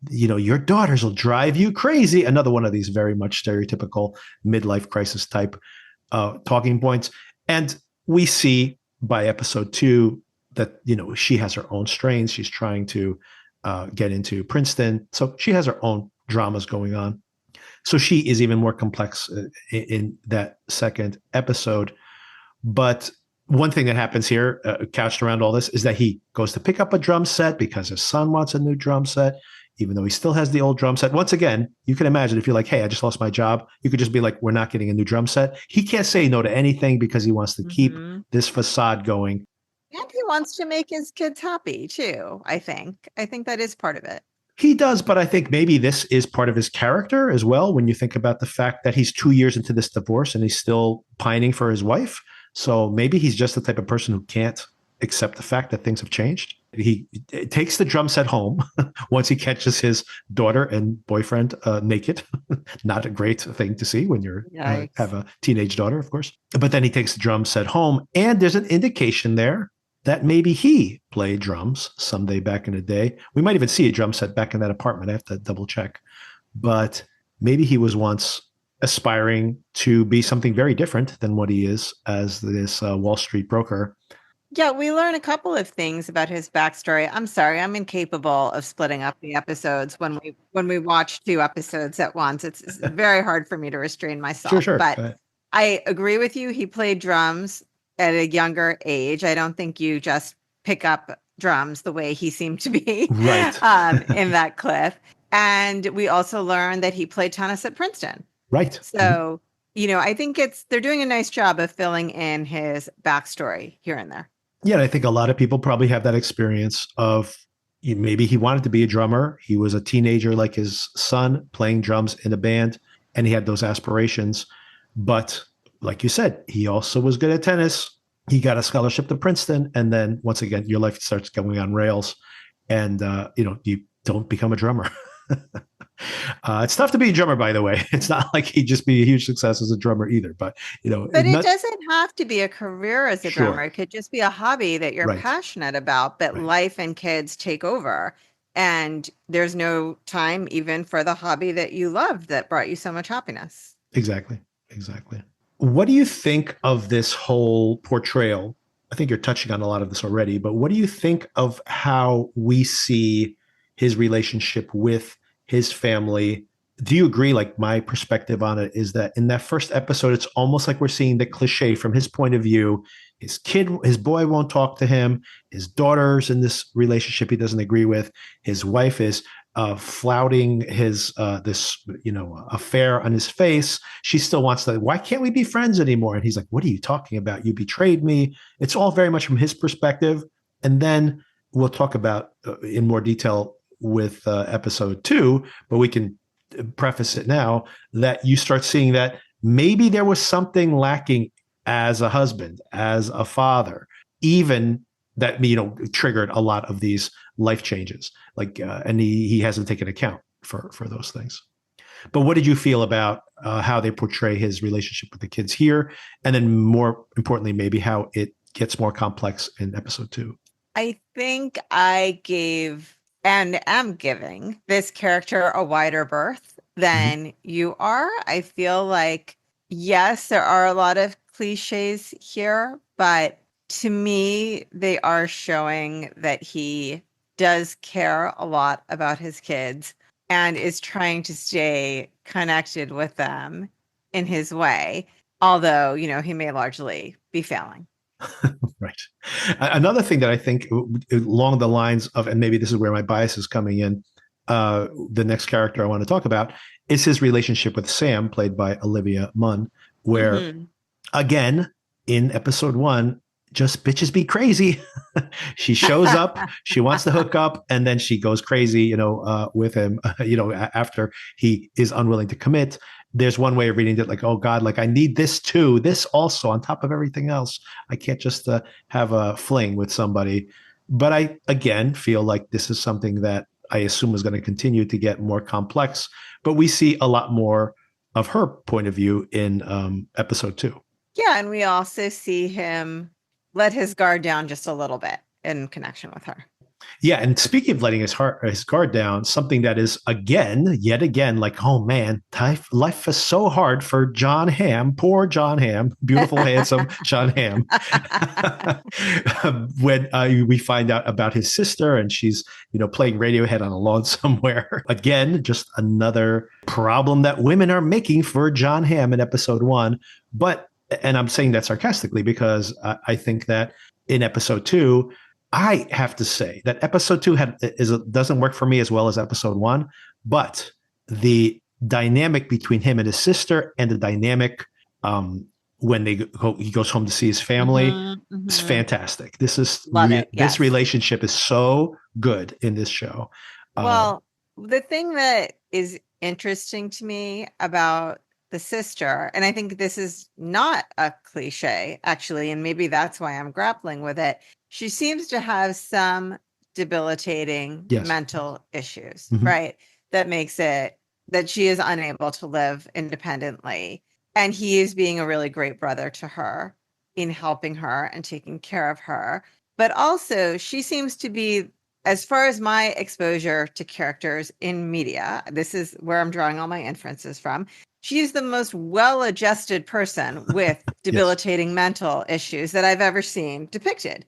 your daughters will drive you crazy. Another one of these very much stereotypical midlife crisis type talking points. And we see by episode 2 that, she has her own strains. She's trying to get into Princeton. So she has her own dramas going on. So she is even more complex in that second episode. But one thing that happens here, couched around all this, is that he goes to pick up a drum set because his son wants a new drum set, even though he still has the old drum set. Once again, you can imagine if you're like, hey, I just lost my job, you could just be like, we're not getting a new drum set. He can't say no to anything because he wants to keep this facade going. And he wants to make his kids happy too, I think. I think that is part of it. He does, but I think maybe this is part of his character as well. When you think about the fact that he's 2 years into this divorce and he's still pining for his wife. So maybe he's just the type of person who can't accept the fact that things have changed. He takes the drum set home once he catches his daughter and boyfriend naked. Not a great thing to see when you have a teenage daughter, of course. But then he takes the drum set home, and there's an indication there that maybe he played drums someday back in the day. We might even see a drum set back in that apartment. I have to double check. But maybe he was once aspiring to be something very different than what he is as this Wall Street broker. Yeah, we learn a couple of things about his backstory. I'm sorry, I'm incapable of splitting up the episodes when we watch 2 episodes at once. It's very hard for me to restrain myself. Sure. But I agree with you. He played drums at a younger age. I don't think you just pick up drums the way he seemed to be right. In that clip. And we also learned that he played tennis at Princeton. Right. So, I think they're doing a nice job of filling in his backstory here and there. Yeah, I think a lot of people probably have that experience of maybe he wanted to be a drummer. He was a teenager like his son playing drums in a band, and he had those aspirations. But like you said, he also was good at tennis. He got a scholarship to Princeton. And then once again, your life starts going on rails and, you don't become a drummer. It's tough to be a drummer, by the way. It's not like he'd just be a huge success as a drummer either. But, But it doesn't have to be a career as a drummer. It could just be a hobby that you're passionate about, but life and kids take over. And there's no time even for the hobby that you loved that brought you so much happiness. Exactly. What do you think of this whole portrayal? I think you're touching on a lot of this already, but what do you think of how we see his relationship with his family? Do you agree? Like, my perspective on it is that in that first episode, it's almost like we're seeing the cliche from his point of view. His boy won't talk to him. His daughter's in this relationship he doesn't agree with. His wife is flouting his affair on his face. She still wants to. Why can't we be friends anymore? And he's like, "What are you talking about? You betrayed me." It's all very much from his perspective. And then we'll talk about in more detail with episode 2, but we can preface it now that you start seeing that maybe there was something lacking as a husband, as a father, even that triggered a lot of these life changes. Like, and he hasn't taken account for those things. But what did you feel about how they portray his relationship with the kids here, and then more importantly, maybe how it gets more complex in episode 2? I think I gave and am giving this character a wider berth than you are. I feel like, yes, there are a lot of cliches here, but to me, they are showing that he does care a lot about his kids and is trying to stay connected with them in his way, although, he may largely be failing. Right. Another thing that I think along the lines of, and maybe this is where my bias is coming in, the next character I want to talk about is his relationship with Sam, played by Olivia Munn, where, again, in episode 1, just bitches be crazy. She shows up, she wants to hook up, and then she goes crazy, with him, after he is unwilling to commit. There's one way of reading it like, oh God, like I need this too, this also on top of everything else. I can't just have a fling with somebody. But I, again, feel like this is something that I assume is going to continue to get more complex. But we see a lot more of her point of view in episode 2. Yeah, and we also see him let his guard down just a little bit in connection with her. Yeah, and speaking of letting his guard down, something that is yet again, like, oh man, life is so hard for Jon Hamm, poor Jon Hamm, beautiful, handsome Jon Hamm. When we find out about his sister, and she's playing Radiohead on a lawn somewhere. Again, just another problem that women are making for Jon Hamm in episode 1. And I'm saying that sarcastically because I think that in episode 2. I have to say that episode 2 doesn't work for me as well as episode 1, but the dynamic between him and his sister, and the dynamic when he goes home to see his family, is fantastic. This relationship is so good in this show. Well, The thing that is interesting to me about the sister, and I think this is not a cliche, actually, and maybe that's why I'm grappling with it. She seems to have some debilitating Yes. mental issues, Mhm. right? That makes it that she is unable to live independently. And he is being a really great brother to her in helping her and taking care of her. But also, she seems to be, as far as my exposure to characters in media, this is where I'm drawing all my inferences from. She's the most well-adjusted person with Yes. debilitating mental issues that I've ever seen depicted,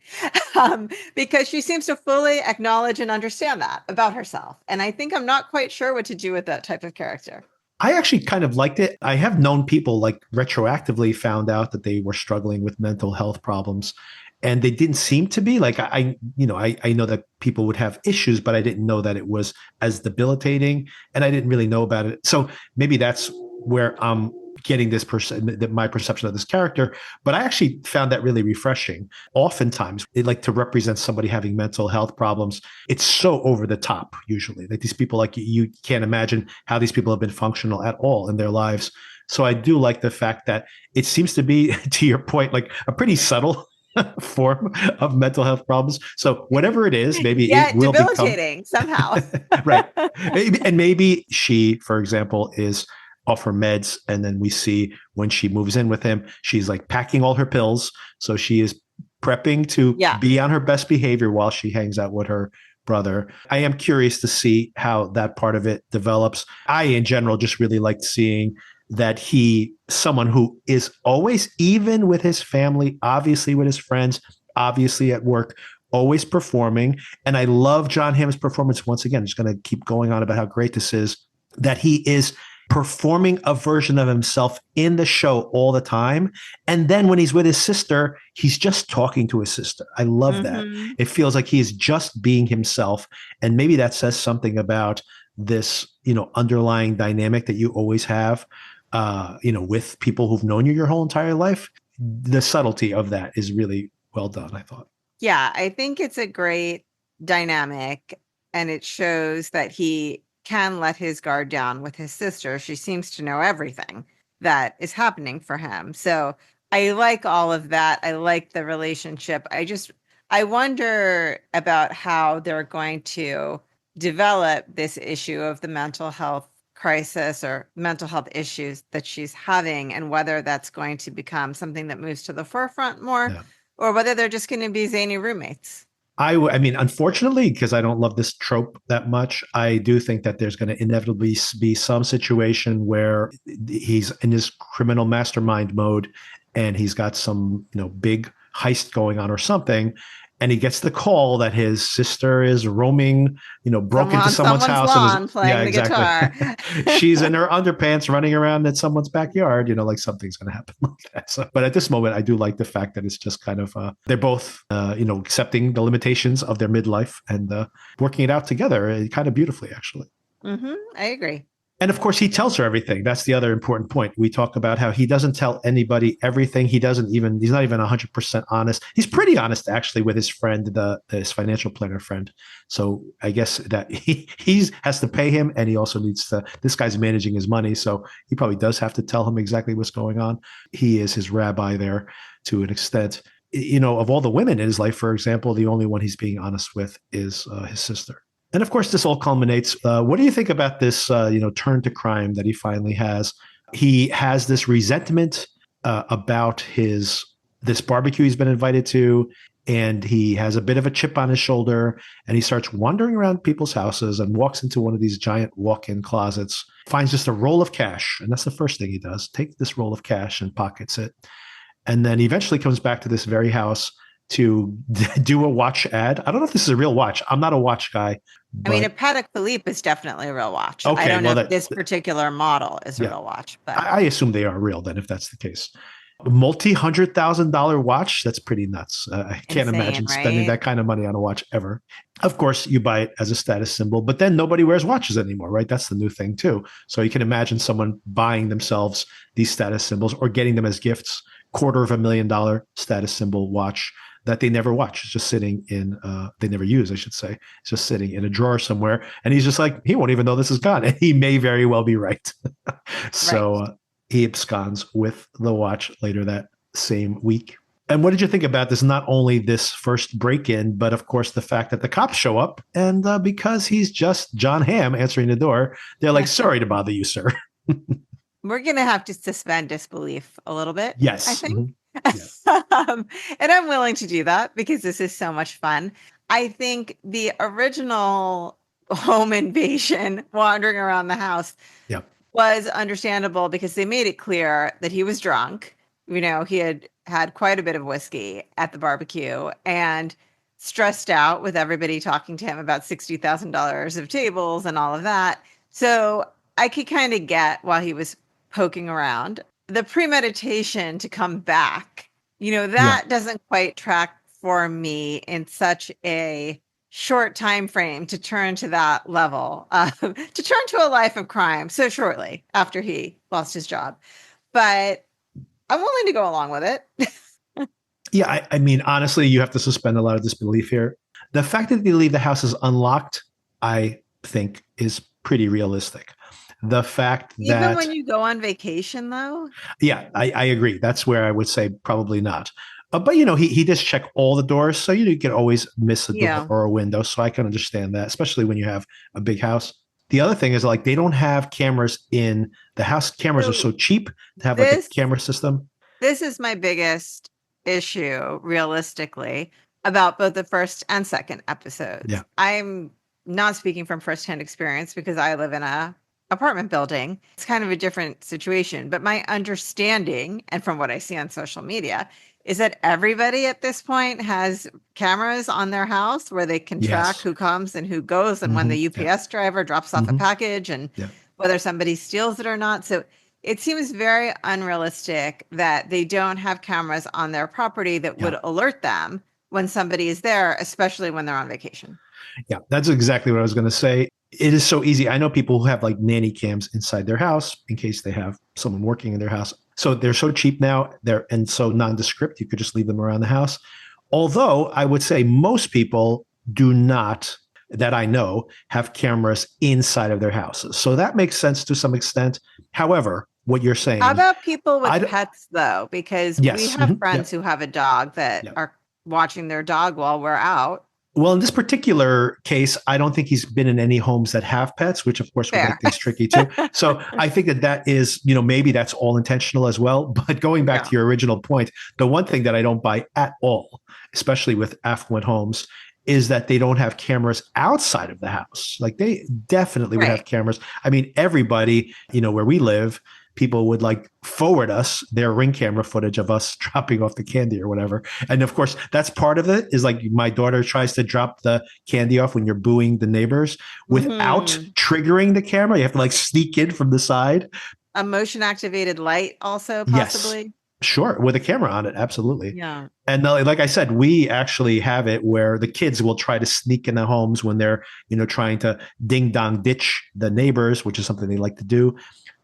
because she seems to fully acknowledge and understand that about herself. And I think I'm not quite sure what to do with that type of character. I actually kind of liked it. I have known people like retroactively found out that they were struggling with mental health problems, and they didn't seem to be like I know that people would have issues, but I didn't know that it was as debilitating, and I didn't really know about it. So maybe that's where I'm getting this my perception of this character. But I actually found that really refreshing. Oftentimes, they like to represent somebody having mental health problems. It's so over the top. Usually, like these people, like you can't imagine how these people have been functional at all in their lives. So I do like the fact that it seems to be, to your point, like a pretty subtle form of mental health problems. So whatever it is, maybe it Yet will become debilitating somehow. right. And maybe she, for example, is off her meds. And then we see when she moves in with him, she's like packing all her pills. So she is prepping to Yeah. be on her best behavior while she hangs out with her brother. I am curious to see how that part of it develops. I, in general, just really liked seeing that someone who is always even with his family, obviously with his friends, obviously at work, always performing. And I love Jon Hamm's performance. Once again, just going to keep going on about how great this is, that he is performing a version of himself in the show all the time. And then when he's with his sister, he's just talking to his sister. I love that. Mm-hmm. It feels like he's just being himself. And maybe that says something about this, underlying dynamic that you always have, with people who've known you your whole entire life. The subtlety of that is really well done, I thought. Yeah, I think it's a great dynamic, and it shows that he can let his guard down with his sister. She seems to know everything that is happening for him. So I like all of that. I like the relationship. I wonder about how they're going to develop this issue of the mental health crisis or mental health issues that she's having, and whether that's going to become something that moves to the forefront more, Yeah. or whether they're just going to be zany roommates. I mean, unfortunately, because I don't love this trope that much, I do think that there's going to inevitably be some situation where he's in his criminal mastermind mode and he's got some, big heist going on or something. And he gets the call that his sister is roaming, broke Someone into on someone's someone's house and is, lawn yeah, playing the exactly. guitar. She's in her underpants running around in someone's backyard, like something's going to happen like that. So, but at this moment, I do like the fact that it's just kind of, they're both, accepting the limitations of their midlife and working it out together kind of beautifully, actually. I agree. And of course, he tells her everything. That's the other important point. We talk about how he doesn't tell anybody everything. He's not even 100% honest. He's pretty honest, actually, with his friend, his financial planner friend. So I guess that he has to pay him, and he also needs to, this guy's managing his money. So he probably does have to tell him exactly what's going on. He is his rabbi there to an extent. Of all the women in his life, for example, the only one he's being honest with is his sister. And of course, this all culminates. What do you think about this, turn to crime that he finally has? He has this resentment about this barbecue he's been invited to, and he has a bit of a chip on his shoulder, and he starts wandering around people's houses and walks into one of these giant walk-in closets, finds just a roll of cash, and that's the first thing he does: take this roll of cash and pockets it, and then he eventually comes back to this very house to do a watch ad. I don't know if this is a real watch. I'm not a watch guy. I mean, a But Patek Philippe is definitely a real watch. I okay, don't know well, if this particular model is a yeah, real watch, but I assume they are real then, if that's the case. A multi-$100,000 watch, that's pretty nuts. I can't insane, imagine spending right? that kind of money on a watch ever. Of course, you buy it as a status symbol, but then nobody wears watches anymore, right? That's the new thing too. So you can imagine someone buying themselves these status symbols or getting them as gifts. $250,000 status symbol watch. that they never watch. It's just sitting in, they never use, I should say. It's just sitting in a drawer somewhere. And he's just like, he won't even know this is gone. And he may very well be right. Right. So he absconds with the watch later that same week. And what did you think about this? Not only this first break-in, but of course the fact that the cops show up, and because he's just Jon Hamm answering the door, they're like, "Sorry to bother you, sir." We're going to have to suspend disbelief a little bit, I Yes. think. Mm-hmm. Yes. And I'm willing to do that because this is so much fun. I think the original home invasion, wandering around the house, Yep. was understandable because they made it clear that he was drunk. You know, he had had quite a bit of whiskey at the barbecue and stressed out with everybody talking to him about $60,000 of tables and all of that. So I could kind of get why he was poking around. The premeditation to come back, you know, Yeah. that doesn't quite track for me in such a short time frame to turn to that level, to turn to a life of crime so shortly after he lost his job. But I'm willing to go along with it. Yeah. I mean, honestly, you have to suspend a lot of disbelief here. The fact that they leave the houses unlocked, I think, is pretty realistic. The fact Even that, when you go on vacation, though. yeah, I agree. That's where I would say probably not. But he does check all the doors, so you can always miss a door Yeah. or a window. So I can understand that, especially when you have a big house. The other thing is like they don't have cameras in the house. Cameras are so cheap to have like a This camera system. this is my biggest issue, realistically, about both the first and second episodes. Yeah. I'm not speaking from firsthand experience because I live in a apartment building. It's kind of a different situation, but my understanding, and from what I see on social media, is that everybody at this point has cameras on their house where they can track Yes. who comes and who goes, and when the Yeah. UPS driver drops off a Mhm. package, and Yeah. whether somebody steals it or not. So it seems very unrealistic that they don't have cameras on their property that would Yeah. alert them when somebody is there, especially when they're on vacation. Yeah. That's exactly what I was going to say. It is so easy. I know people who have like nanny cams inside their house in case they have someone working in their house. So they're so cheap now. And so nondescript. You could just leave them around the house. Although I would say most people do not, that I know, have cameras inside of their houses. So that makes sense to some extent. However, what you're saying, How about people with I pets, though? Because we yes, have yep, friends who have a dog that yep. are watching their dog while we're out. Well, in this particular case, I don't think he's been in any homes that have pets, which of course would Fair. make things tricky too. So I think that is, maybe that's all intentional as well. But going back Yeah. to your original point, the one thing that I don't buy at all, especially with affluent homes, is that they don't have cameras outside of the house. Like they definitely would have Right. cameras. I mean, everybody, where we live, people would like forward us their Ring camera footage of us dropping off the candy or whatever. And of course, that's part of it is like my daughter tries to drop the candy off when you're booing the neighbors without triggering the camera. You have to like sneak in from the side. A motion activated light also Yes, possibly. sure. With a camera on it. Absolutely. Yeah. And like I said, we actually have it where the kids will try to sneak in the homes when they're, trying to ding dong ditch the neighbors, which is something they like to do.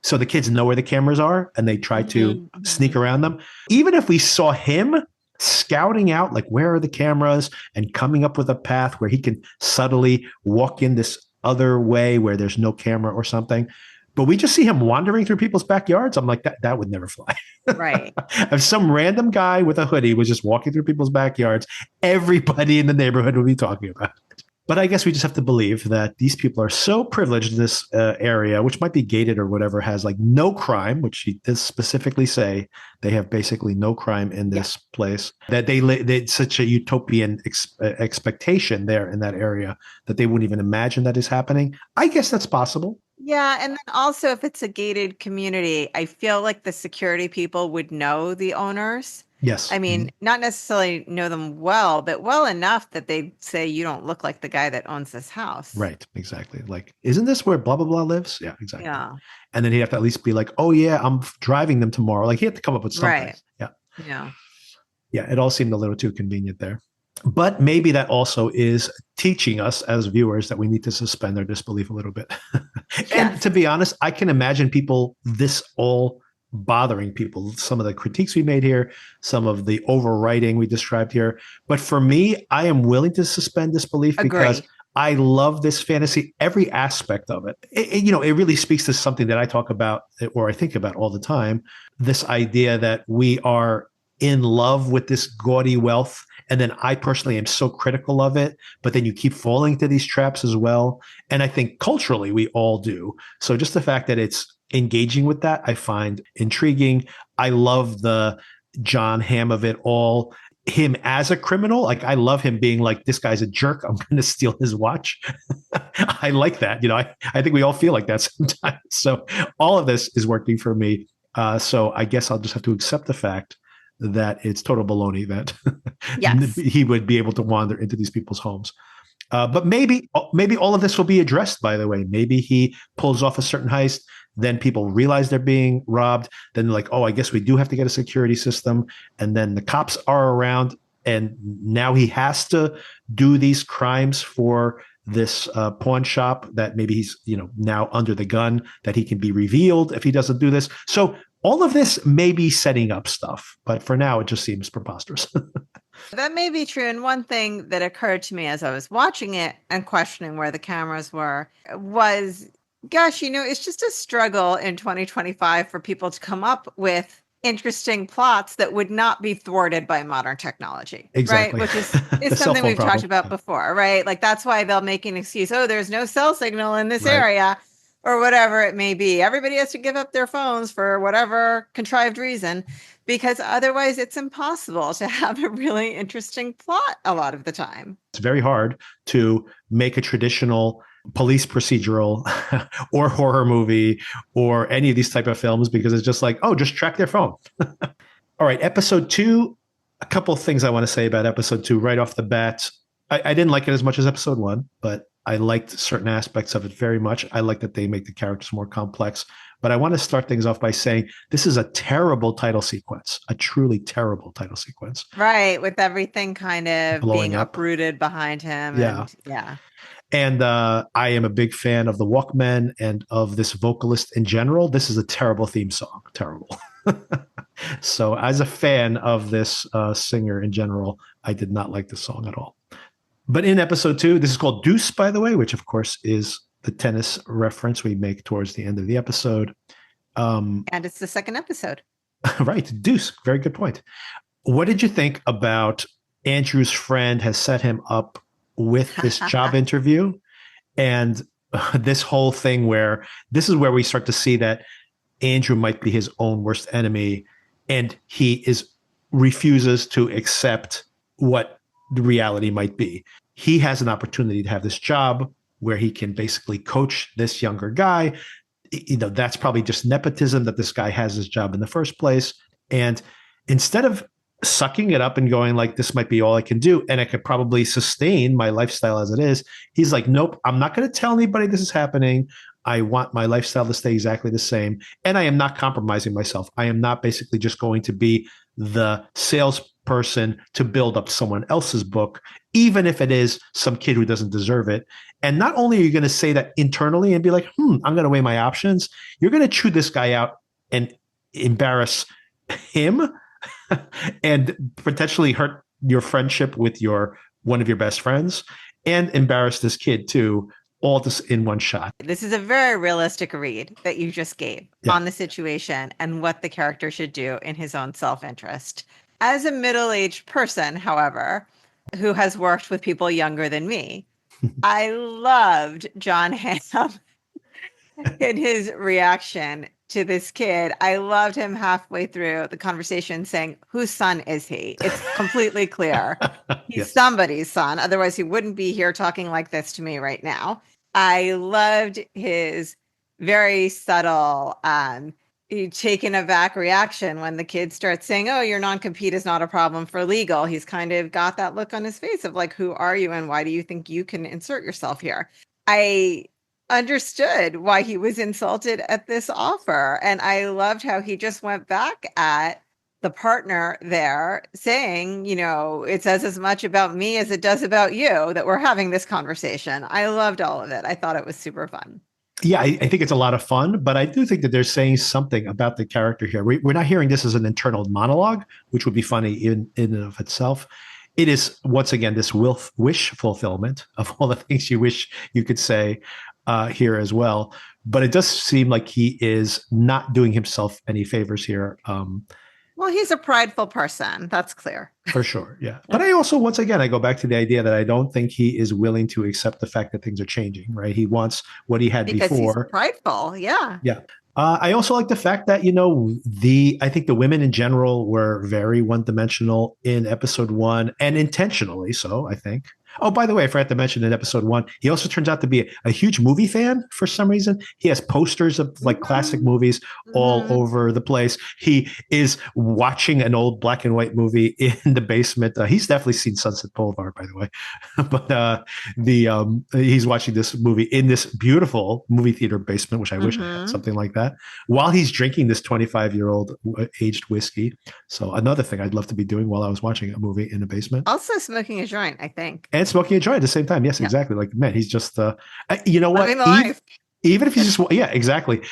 So the kids know where the cameras are and they try to sneak around them. Even if we saw him scouting out, like, where are the cameras and coming up with a path where he can subtly walk in this other way where there's no camera or something. But we just see him wandering through people's backyards. I'm like, that would never fly. Right. If some random guy with a hoodie was just walking through people's backyards, everybody in the neighborhood would be talking about it. But I guess we just have to believe that these people are so privileged in this area, which might be gated or whatever, has like no crime, which he does specifically say they have basically no crime in this place, that they such a utopian expectation there in that area that they wouldn't even imagine that is happening. I guess that's possible. Yeah, and then also if it's a gated community, I feel like the security people would know the owners. Yes. I mean, not necessarily know them well, but well enough that they'd say you don't look like the guy that owns this house. Right, exactly. Like, isn't this where blah, blah, blah lives? Yeah, exactly. Yeah. And then he'd have to at least be like, oh, yeah, I'm driving them tomorrow. Like, he had to come up with something. Right. Yeah. Yeah. Yeah, it all seemed a little too convenient there. But maybe that also is teaching us as viewers that we need to suspend our disbelief a little bit. And to be honest, I can imagine people this all bothering people. Some of the critiques we made here, some of the overwriting we described here. But for me, I am willing to suspend disbelief because Agree. I love this fantasy, every aspect of it. It really speaks to something that I talk about or I think about all the time. This idea that we are in love with this gaudy wealth. And then I personally am so critical of it, but then you keep falling into these traps as well. And I think culturally we all do. So just the fact that it's engaging with that, I find intriguing. I love the Jon Hamm of it all. Him as a criminal, like I love him being like, this guy's a jerk. I'm going to steal his watch. I like that. I think we all feel like that sometimes. So all of this is working for me. So I guess I'll just have to accept the fact that it's total baloney that Yes. he would be able to wander into these people's homes. But maybe all of this will be addressed, by the way. Maybe he pulls off a certain heist. Then people realize they're being robbed. Then they're like, oh, I guess we do have to get a security system. And then the cops are around. And now he has to do these crimes for this pawn shop that maybe he's, now under the gun, that he can be revealed if he doesn't do this. So all of this may be setting up stuff. But for now, it just seems preposterous. That may be true. And one thing that occurred to me as I was watching it and questioning where the cameras were was, gosh, it's just a struggle in 2025 for people to come up with interesting plots that would not be thwarted by modern technology, right? Exactly. Which is The cell something phone we've talked problem. about before, right? Like that's why they'll make an excuse. Oh, there's no cell signal in this Right. area or whatever it may be. Everybody has to give up their phones for whatever contrived reason, because otherwise it's impossible to have a really interesting plot a lot of the time. It's very hard to make a traditional police procedural or horror movie or any of these type of films because it's just like, oh, just track their phone. All right, episode 2, a couple of things I want to say about episode 2 right off the bat. I didn't like it as much as episode 1, but I liked certain aspects of it very much. I like that they make the characters more complex. But I want to start things off by saying this is a terrible title sequence, a truly terrible title sequence. Right, with everything kind of Blowing being up. uprooted behind him. Yeah. And yeah. And I am a big fan of the Walkmen and of this vocalist in general. This is a terrible theme song. Terrible. So, as a fan of this singer in general, I did not like the song at all. But in episode 2, this is called Deuce, by the way, which of course is the tennis reference we make towards the end of the episode. And it's the second episode. Right, Deuce. Very good point. What did you think about Andrew's friend has set him up with this job interview and this whole thing where this is where we start to see that Andrew might be his own worst enemy and he refuses to accept what the reality might be. He has an opportunity to have this job where he can basically coach this younger guy. That's probably just nepotism that this guy has this job in the first place. And instead of sucking it up and going like, this might be all I can do, and I could probably sustain my lifestyle as it is, he's like, nope, I'm not going to tell anybody this is happening. I want my lifestyle to stay exactly the same. And I am not compromising myself. I am not basically just going to be the salesperson to build up someone else's book, even if it is some kid who doesn't deserve it. And not only are you going to say that internally and be like, I'm going to weigh my options, you're going to chew this guy out and embarrass him and potentially hurt your friendship with one of your best friends and embarrass this kid too, all this in one shot. This is a very realistic read that you just gave on the situation and what the character should do in his own self-interest. As a middle-aged person, however, who has worked with people younger than me, I loved Jon Hamm in his reaction to this kid. I loved him halfway through the conversation saying, whose son is he? It's completely clear. He's Yes. somebody's son. Otherwise, he wouldn't be here talking like this to me right now. I loved his very subtle, taken aback reaction when the kid starts saying, oh, your non-compete is not a problem for legal. He's kind of got that look on his face of like, who are you and why do you think you can insert yourself here? I understood why he was insulted at this offer. And I loved how he just went back at the partner there saying, it says as much about me as it does about you that we're having this conversation. I loved all of it. I thought it was super fun. Yeah, I think it's a lot of fun, but I do think that they're saying something about the character here. We're not hearing this as an internal monologue, which would be funny in and of itself. It is, once again, this wish fulfillment of all the things you wish you could say here as well. But it does seem like he is not doing himself any favors here. Well, he's a prideful person. That's clear. For sure. Yeah. But I also, once again, I go back to the idea that I don't think he is willing to accept the fact that things are changing, right? He wants what he had Because he's before. prideful. Yeah. Yeah. I also like the fact that, I think the women in general were very one dimensional in episode one and intentionally so, I think. Oh, by the way, I forgot to mention in episode one, he also turns out to be a huge movie fan for some reason. He has posters of like classic movies all over the place. He is watching an old black and white movie in the basement. He's definitely seen Sunset Boulevard, by the way. But he's watching this movie in this beautiful movie theater basement, which I wish I had something like that, while he's drinking this 25-year-old aged whiskey. So another thing I'd love to be doing while I was watching a movie in a basement. Also smoking a joint, I think. And smoking a joint at the same time. Yes, exactly. Like, man, he's just, you know what? Living the life. Even if he's just, yeah, exactly.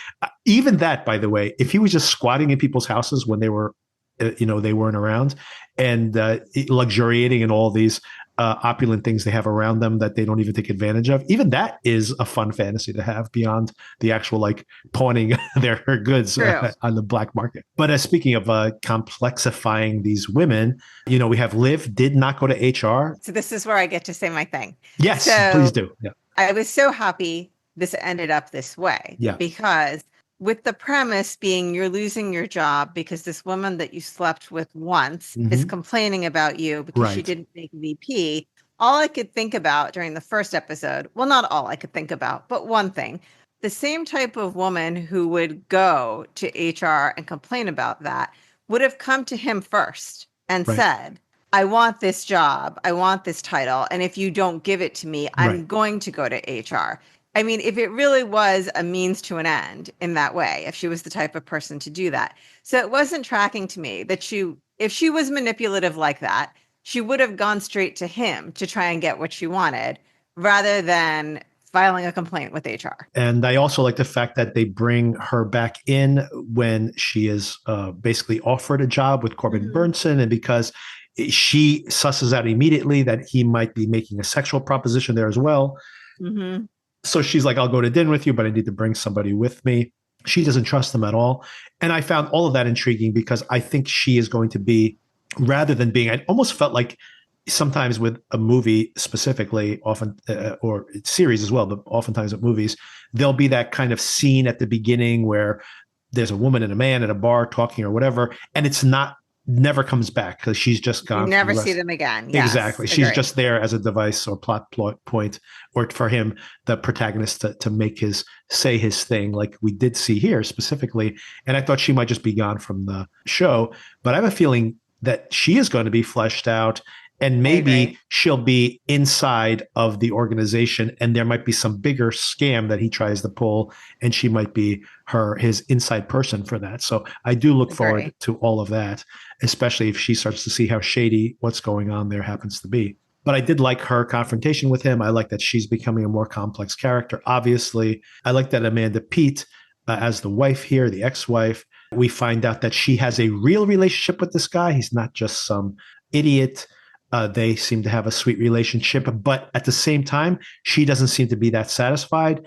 Even that, by the way, if he was just squatting in people's houses when they were, they weren't around and luxuriating in all these opulent things they have around them that they don't even take advantage of, even that is a fun fantasy to have beyond the actual like pawning their goods on the black market. But speaking of complexifying these women, we have Liv did not go to HR. So this is where I get to say my thing. Yes, so please do. Yeah. I was so happy this ended up this way. Yeah. Because with the premise being you're losing your job because this woman that you slept with once is complaining about you because she didn't make VP. All I could think about during the first episode, well, not all I could think about, but one thing, the same type of woman who would go to HR and complain about that would have come to him first and said, I want this job. I want this title. And if you don't give it to me, I'm going to go to HR. I mean, if it really was a means to an end in that way, if she was the type of person to do that. So it wasn't tracking to me that if she was manipulative like that, she would have gone straight to him to try and get what she wanted rather than filing a complaint with HR. And I also like the fact that they bring her back in when she is basically offered a job with Corbin Burnson, and because she susses out immediately that he might be making a sexual proposition there as well. So she's like, I'll go to dinner with you, but I need to bring somebody with me. She doesn't trust him at all. And I found all of that intriguing because I think she is going to be, rather than being, I almost felt like sometimes with a movie specifically, often, or series as well, but oftentimes with movies, there'll be that kind of scene at the beginning where there's a woman and a man at a bar talking or whatever, and it's never comes back because she's just gone. You never see them again. Yes, exactly. She's just there as a device or plot point, or for him, the protagonist, to say his thing, like we did see here specifically. And I thought she might just be gone from the show, but I have a feeling that she is going to be fleshed out, and maybe she'll be inside of the organization, and there might be some bigger scam that he tries to pull, and she might be his inside person for that. So I do look forward to all of that, especially if she starts to see how shady what's going on there happens to be. But I did like her confrontation with him. I like that she's becoming a more complex character. Obviously, I like that Amanda Peet, as the wife here, the ex-wife, we find out that she has a real relationship with this guy. He's not just some idiot. They seem to have a sweet relationship, but at the same time, she doesn't seem to be that satisfied.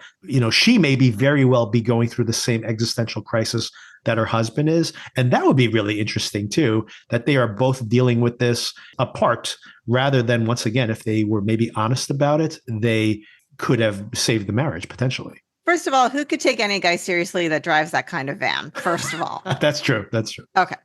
She may very well be going through the same existential crisis that her husband is. And that would be really interesting too, that they are both dealing with this apart, rather than, once again, if they were maybe honest about it, they could have saved the marriage potentially. First of all, who could take any guy seriously that drives that kind of van? First of all. That's true. Okay.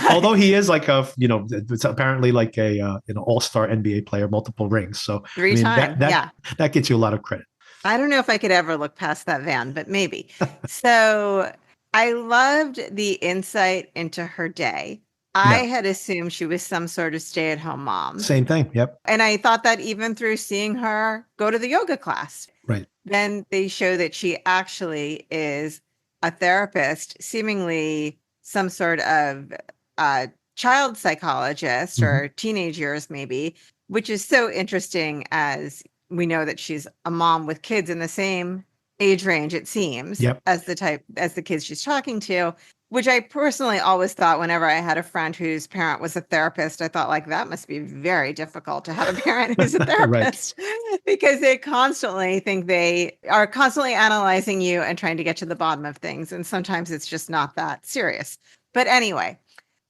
Although he is like it's apparently like an all-star NBA player, multiple rings. So 3 times. That gets you a lot of credit. I don't know if I could ever look past that van, but maybe. So I loved the insight into her day. I had assumed she was some sort of stay-at-home mom. Same thing. Yep. And I thought that even through seeing her go to the yoga class. Right. Then they show that she actually is a therapist, seemingly some sort of child psychologist or teenage years maybe, which is so interesting as we know that she's a mom with kids in the same age range, it seems, Yep. as the kids she's talking to, which I personally always thought whenever I had a friend whose parent was a therapist, I thought like that must be very difficult to have a parent who's a Right. therapist because they constantly think they are constantly analyzing you and trying to get to the bottom of things. And sometimes it's just not that serious. But anyway,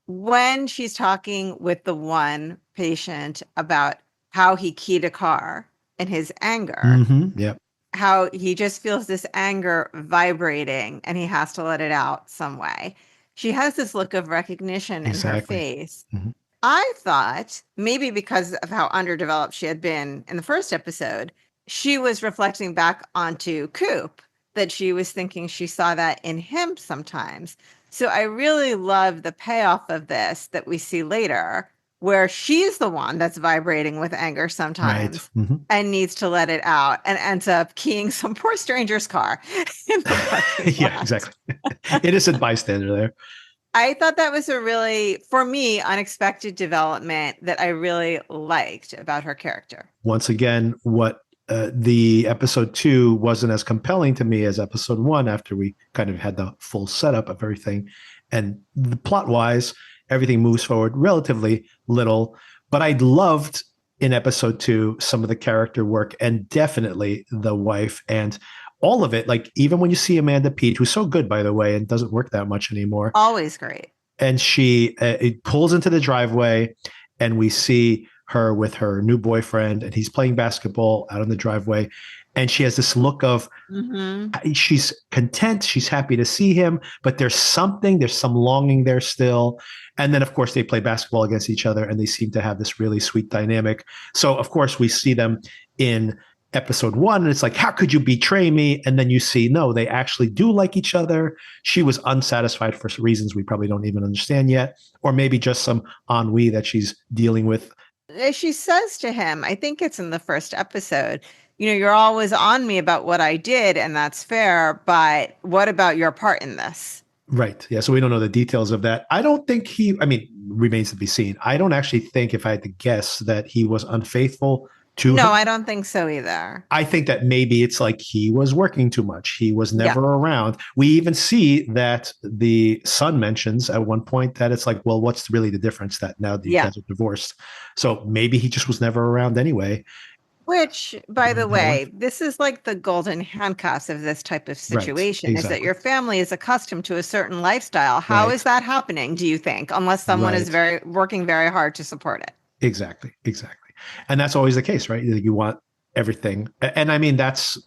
when she's talking with the one patient about how he keyed a car in his anger, Yep. how he just feels this anger vibrating and he has to let it out some way. She has this look of recognition in her Exactly. face. Hmm. I thought maybe because of how underdeveloped she had been in the first episode, she was reflecting back onto Coop, that she was thinking she saw that in him sometimes. So I really love the payoff of this that we see later, where she's the one that's vibrating with anger Right. sometimes Hmm. and needs to let it out and ends up keying some poor stranger's car in the parking Yeah, lot. exactly. Innocent bystander there. I thought that was a really, for me, unexpected development that I really liked about her character. Once again, what the episode 2 wasn't as compelling to me as episode 1 after we kind of had the full setup of everything. And the plot wise, everything moves forward relatively little. But I loved in episode 2 some of the character work and definitely the wife and all of it. Like, even when you see Amanda Peet, who's so good, by the way, and doesn't work that much anymore, Always great. and she it pulls into the driveway and we see her with her new boyfriend and he's playing basketball out on the driveway and she has this look of she's content, she's happy to see him, but there's some longing there still. And then of course they play basketball against each other and they seem to have this really sweet dynamic. So of course we see them in episode 1 and it's like, how could you betray me? And then you see, no, they actually do like each other. She was unsatisfied for reasons we probably don't even understand yet, or maybe just some ennui that she's dealing with. She says to him, I think it's in the first episode, you're always on me about what I did, and that's fair, but what about your part in this? Right. Yeah. So we don't know the details of that. I don't think remains to be seen. I don't actually think, if I had to guess, that he was unfaithful to No, her. I don't think so either. I think that maybe it's like he was working too much. He was Yeah. never around. We even see that the son mentions at one point that it's like, well, what's really the difference that now that you guys are divorced? So maybe he just was never around anyway. Which, by the Had a way, wife. this is like the golden handcuffs of this type of Right. situation, is that Exactly. your family is accustomed to a certain lifestyle. How Right. is that happening, do you think, unless someone is Right. working very hard to support it? Exactly. Exactly. And that's always the case, right? You want everything. And I mean, that's,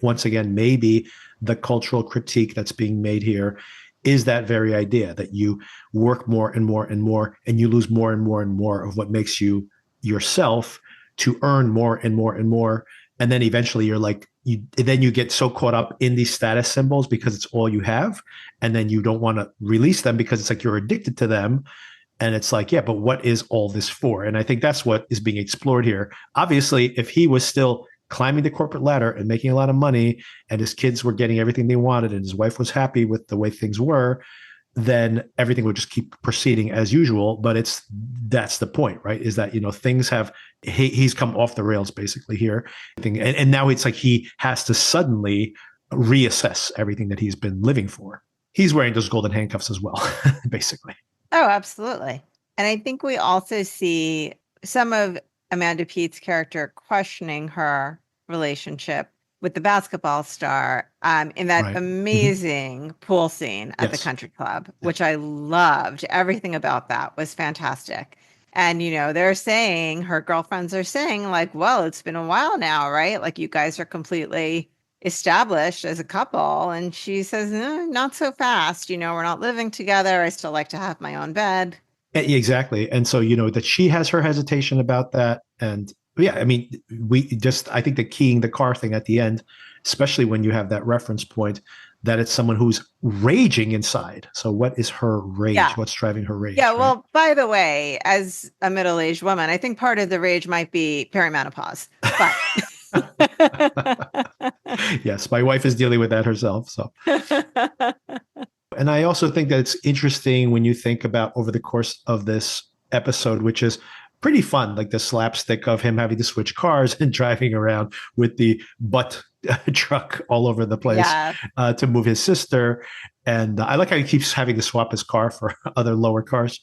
once again, maybe the cultural critique that's being made here is that very idea that you work more and more and more, and you lose more and more and more of what makes you yourself to earn more and more and more. And then eventually you're like, then you get so caught up in these status symbols because it's all you have. And then you don't want to release them because it's like you're addicted to them. And it's like, yeah, but what is all this for? And I think that's what is being explored here. Obviously, if he was still climbing the corporate ladder and making a lot of money and his kids were getting everything they wanted and his wife was happy with the way things were, then everything would just keep proceeding as usual. But that's the point, right? Is that, things have, he's come off the rails basically here. And now it's like he has to suddenly reassess everything that he's been living for. He's wearing those golden handcuffs as well, basically. Oh, absolutely. And I think we also see some of Amanda Peet's character questioning her relationship with the basketball star in that Right. amazing pool scene at the Yes. country club, which I loved. Everything about that was fantastic. And, they're saying, her girlfriends are saying, like, well, it's been a while now, right? Like, you guys are completely established as a couple. And she says, not so fast. We're not living together. I still like to have my own bed. Exactly. And so, that she has her hesitation about that. And yeah, I mean, I think the keying the car thing at the end, especially when you have that reference point, that it's someone who's raging inside. So what is her rage? Yeah. What's driving her rage? Yeah. Right? Well, by the way, as a middle-aged woman, I think part of the rage might be perimenopause, but. Yes, my wife is dealing with that herself. So, and I also think that it's interesting when you think about over the course of this episode, which is pretty fun, like the slapstick of him having to switch cars and driving around with the butt truck all over the place Yeah. to move his sister. And I like how he keeps having to swap his car for other lower cars.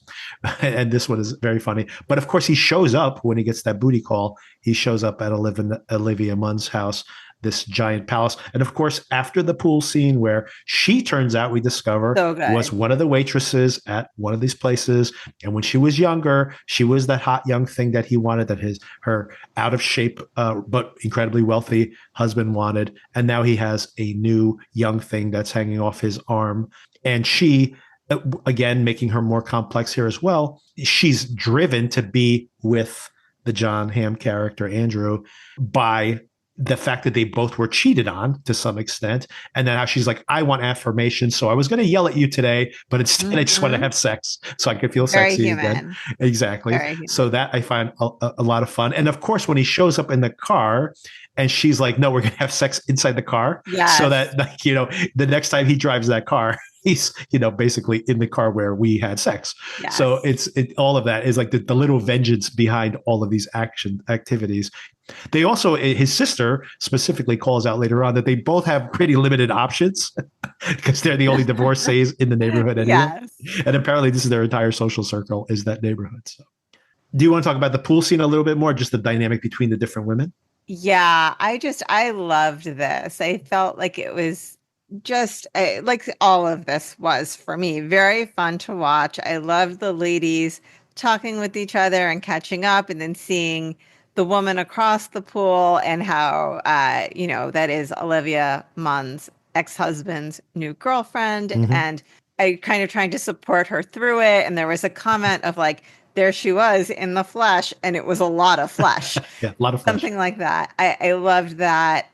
And this one is very funny. But of course, he shows up when he gets that booty call. He shows up at Olivia Munn's house, this giant palace. And of course, after the pool scene where she turns out, we discover, So was good. one of the waitresses at one of these places. And when she was younger, she was that hot young thing that he wanted, that her out of shape but incredibly wealthy husband wanted. And now he has a new young thing that's hanging off his arm. And she, again, making her more complex here as well, she's driven to be with the Jon Hamm character, Andrew, by the fact that they both were cheated on to some extent. And then how she's like, I want affirmation. So I was going to yell at you today, but instead I just want to Hmm. have sex so I could feel Very sexy again. human. Exactly. Very human. So that I find a lot of fun. And of course, when he shows up in the car and she's like, no, we're going to have sex inside the car. So Yes. that, like, the next time he drives that car, he's, basically in the car where we had sex. So Yes. all of that is like the little vengeance behind all of these action activities. They also, his sister specifically calls out later on that they both have pretty limited options because they're the only divorcees in the neighborhood anyway. Yes. And apparently this is their entire social circle, is that neighborhood. So do you want to talk about the pool scene a little bit more, just the dynamic between the different women? Yeah, I loved this. I felt like it was just like all of this was for me very fun to watch. I loved the ladies talking with each other and catching up, and then seeing the woman across the pool and how that is Olivia Munn's ex-husband's new girlfriend, Mm-hmm. and I kind of trying to support her through it. And there was a comment of like, there she was in the flesh, and it was a lot of flesh. Yeah, a lot of flesh. Something like that. I loved that.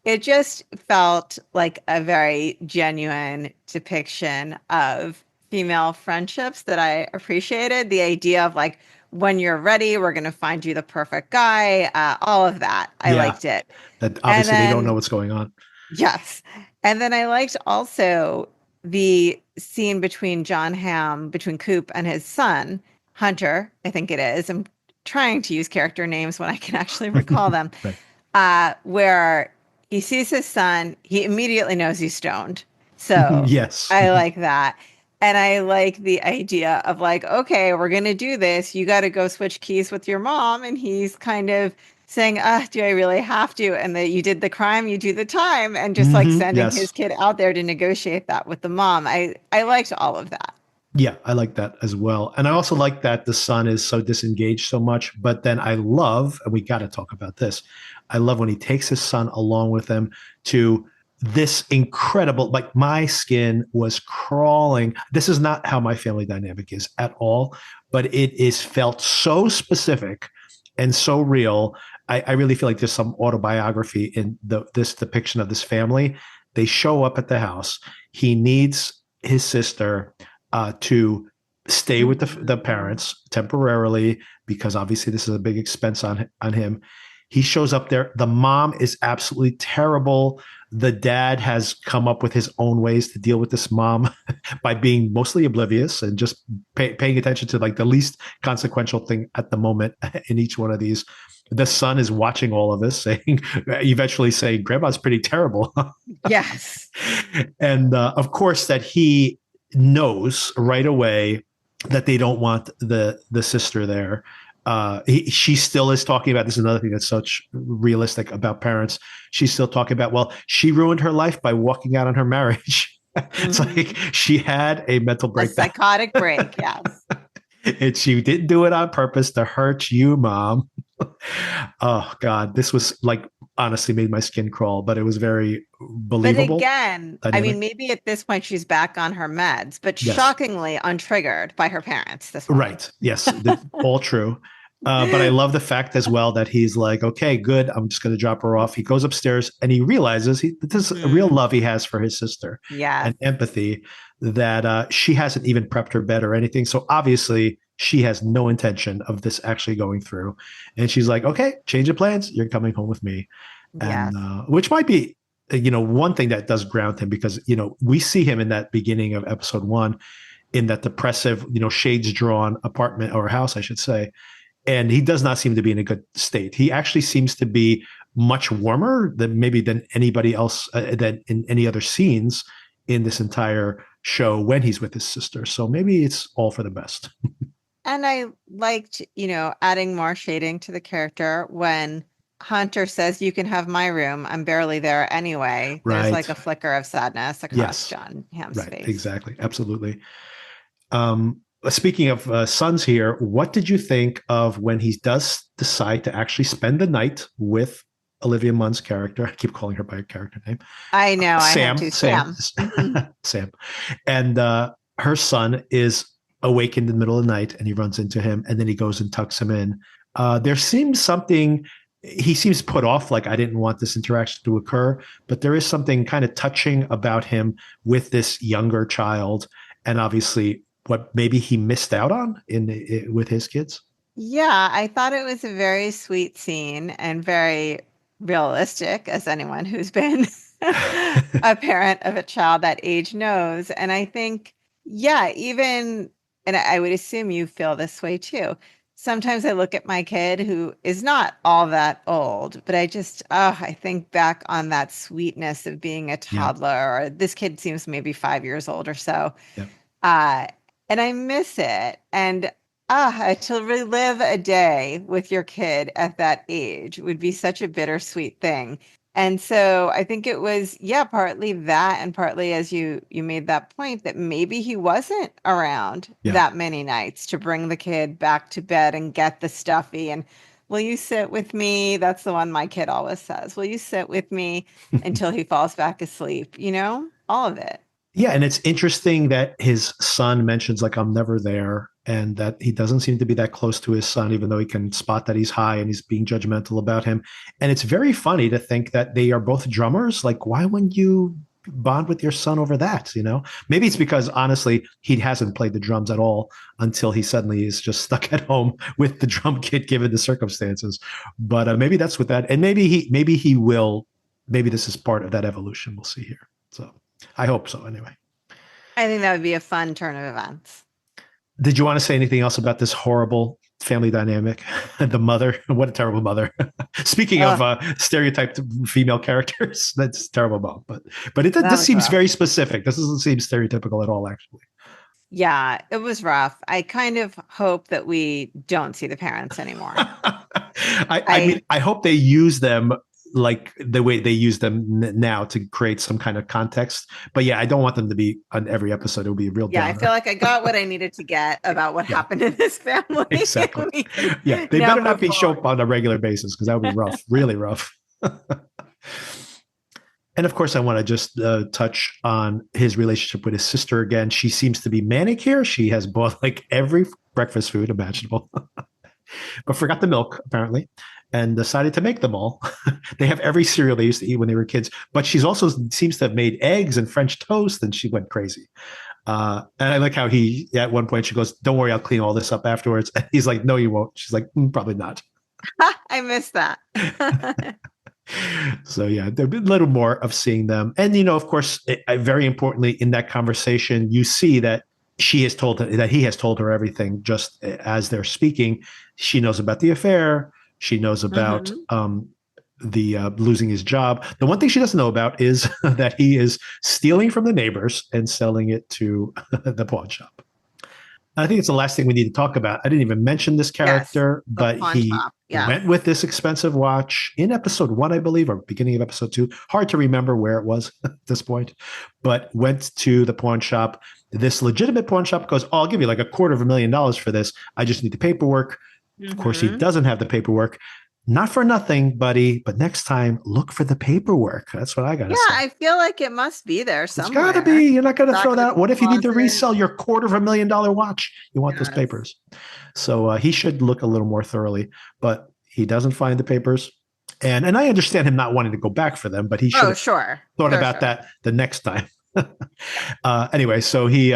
It just felt like a very genuine depiction of female friendships that I appreciated. The idea of like, when you're ready, we're going to find you the perfect guy. All of that. I Yeah, liked it. that And obviously they don't know then, what's going on. yes. And then I liked also the scene between Jon Hamm, between Coop and his son, Hunter, I think it is. I'm trying to use character names when I can actually recall them, Right. where he sees his son, he immediately knows he's stoned. So Yes. I like that. And I like the idea of like, okay, we're going to do this. You got to go switch keys with your mom. And he's kind of saying, do I really have to? And that you did the crime, you do the time. And just like Mm-hmm. sending his Yes. kid out there to negotiate that with the mom. I liked all of that. Yeah, I like that as well. And I also like that the son is so disengaged so much. But then I love, and we got to talk about this, I love when he takes his son along with him to this incredible, like my skin was crawling. This is not how my family dynamic is at all, but it is felt so specific and so real. I really feel like there's some autobiography in this depiction of this family. They show up at the house. He needs his sister to stay with the Mhm. parents temporarily because obviously this is a big expense on him. He shows up there. The mom is absolutely terrible. The dad has come up with his own ways to deal with this mom by being mostly oblivious and just paying attention to like the least consequential thing at the moment in each one of these. The son is watching all of this, saying, eventually saying, "Grandma's pretty terrible." Yes. And of course, that he knows right away that they don't want the sister there. She still is talking about this. Is another thing that's such realistic about parents. She's still talking about, well, she ruined her life by walking out on her marriage. It's like Hmm. she had a mental A breakdown psychotic break. Yes. and she didn't do it on purpose to hurt you, mom. Oh God, this was like honestly made my skin crawl, but it was very But believable again, I mean, dynamic. maybe at this point she's back on her meds, but Yes. shockingly untriggered by her parents, this woman. Right. Yes. All true. But I love the fact as well that he's like, okay, good. I'm just going to drop her off. He goes upstairs and he realizes this is a real Hmm. love he has for his sister Yes. and empathy that she hasn't even prepped her bed or anything. So obviously she has no intention of this actually going through. And she's like, okay, change of plans. You're coming home with me. And Yes. which might be, one thing that does ground him because, we see him in that beginning of episode 1 in that depressive, shades drawn apartment or house, I should say. And he does not seem to be in a good state. He actually seems to be much warmer than anybody else than in any other scenes in this entire show when he's with his sister. So maybe it's all for the best. And I liked, adding more shading to the character when Hunter says, "You can have my room. I'm barely there anyway." There's like Right. a flicker of sadness across Yes. Jon Hamm's Right. face. Exactly. Absolutely. Speaking of sons here, what did you think of when he does decide to actually spend the night with Olivia Munn's character? I keep calling her by her character name. I know, I have Sam, to. Sam, Sam. Mhm. Sam. And her son is awakened in the middle of the night and he runs into him and then he goes and tucks him in. There seems something, he seems put off, like I didn't want this interaction to occur, but there is something kind of touching about him with this younger child. And obviously, what maybe he missed out on with his kids. Yeah, I thought it was a very sweet scene and very realistic, as anyone who's been a parent of a child that age knows. And I think, yeah, even, and I would assume you feel this way too. Sometimes I look at my kid who is not all that old, but I think back on that sweetness of being a Yeah. toddler, or this kid seems maybe 5 years old or so. Yeah. Uh, and I miss it. And to relive a day with your kid at that age would be such a bittersweet thing. And so I think it was, yeah, partly that, and partly, as you made that point, that maybe he wasn't around Yeah. that many nights to bring the kid back to bed and get the stuffy. And will you sit with me? That's the one my kid always says. Will you sit with me until he falls back asleep? All of it. Yeah, and it's interesting that his son mentions like I'm never there, and that he doesn't seem to be that close to his son, even though he can spot that he's high and he's being judgmental about him. And it's very funny to think that they are both drummers. Like, why wouldn't you bond with your son over that? Maybe it's because honestly he hasn't played the drums at all until he suddenly is just stuck at home with the drum kit, given the circumstances. But maybe that's what that, and maybe he will. Maybe this is part of that evolution. We'll see here. So. I hope so, anyway. I think that would be a fun turn of events. Did you want to say anything else about this horrible family dynamic? The mother, what a terrible mother. Speaking of stereotyped female characters, that's terrible mom. But this seems rough. very specific. This doesn't seem stereotypical at all, actually. Yeah, it was rough. I kind of hope that we don't see the parents anymore. I mean, I hope they use them like the way they use them now to create some kind of context. But yeah, I don't want them to be on every episode. It would be a real downer. I feel like I got what I needed to get about what happened in this family. Exactly. Yeah, they better not be shown up on a regular basis because that would be rough, really rough. And of course, I want to just touch on his relationship with his sister again. She seems to be manic here. She has bought like every breakfast food imaginable, but forgot the milk apparently, and decided to make them all. They have every cereal they used to eat when they were kids, but she's also seems to have made eggs and French toast, and she went crazy. And I like how he, at one point, she goes, "Don't worry, I'll clean all this up afterwards." And he's like, "No, you won't." She's like, "Probably not." I missed that. So yeah, there'll be a little more of seeing them. And, of course, very importantly in that conversation, you see that he has told her everything just as they're speaking. She knows about the affair. She knows about the losing his job. The one thing she doesn't know about is that he is stealing from the neighbors and selling it to the pawn shop. I think it's the last thing we need to talk about. I didn't even mention this character, but he went with this expensive watch in episode 1, I believe, or beginning of episode 2. Hard to remember where it was at this point, but went to the pawn shop. This legitimate pawn shop goes, "Oh, I'll give you like $250,000 for this. I just need the paperwork." Of course, he doesn't have the paperwork. Not for nothing, buddy, but next time, look for the paperwork. That's what I got to say. Yeah, I feel like it must be there somewhere. It's got to be. You're not going to throw that. What if you need to resell your $250,000 watch? You want those papers. So he should look a little more thoroughly, but he doesn't find the papers. And I understand him not wanting to go back for them, but he should have thought about that the next time. Anyway, so he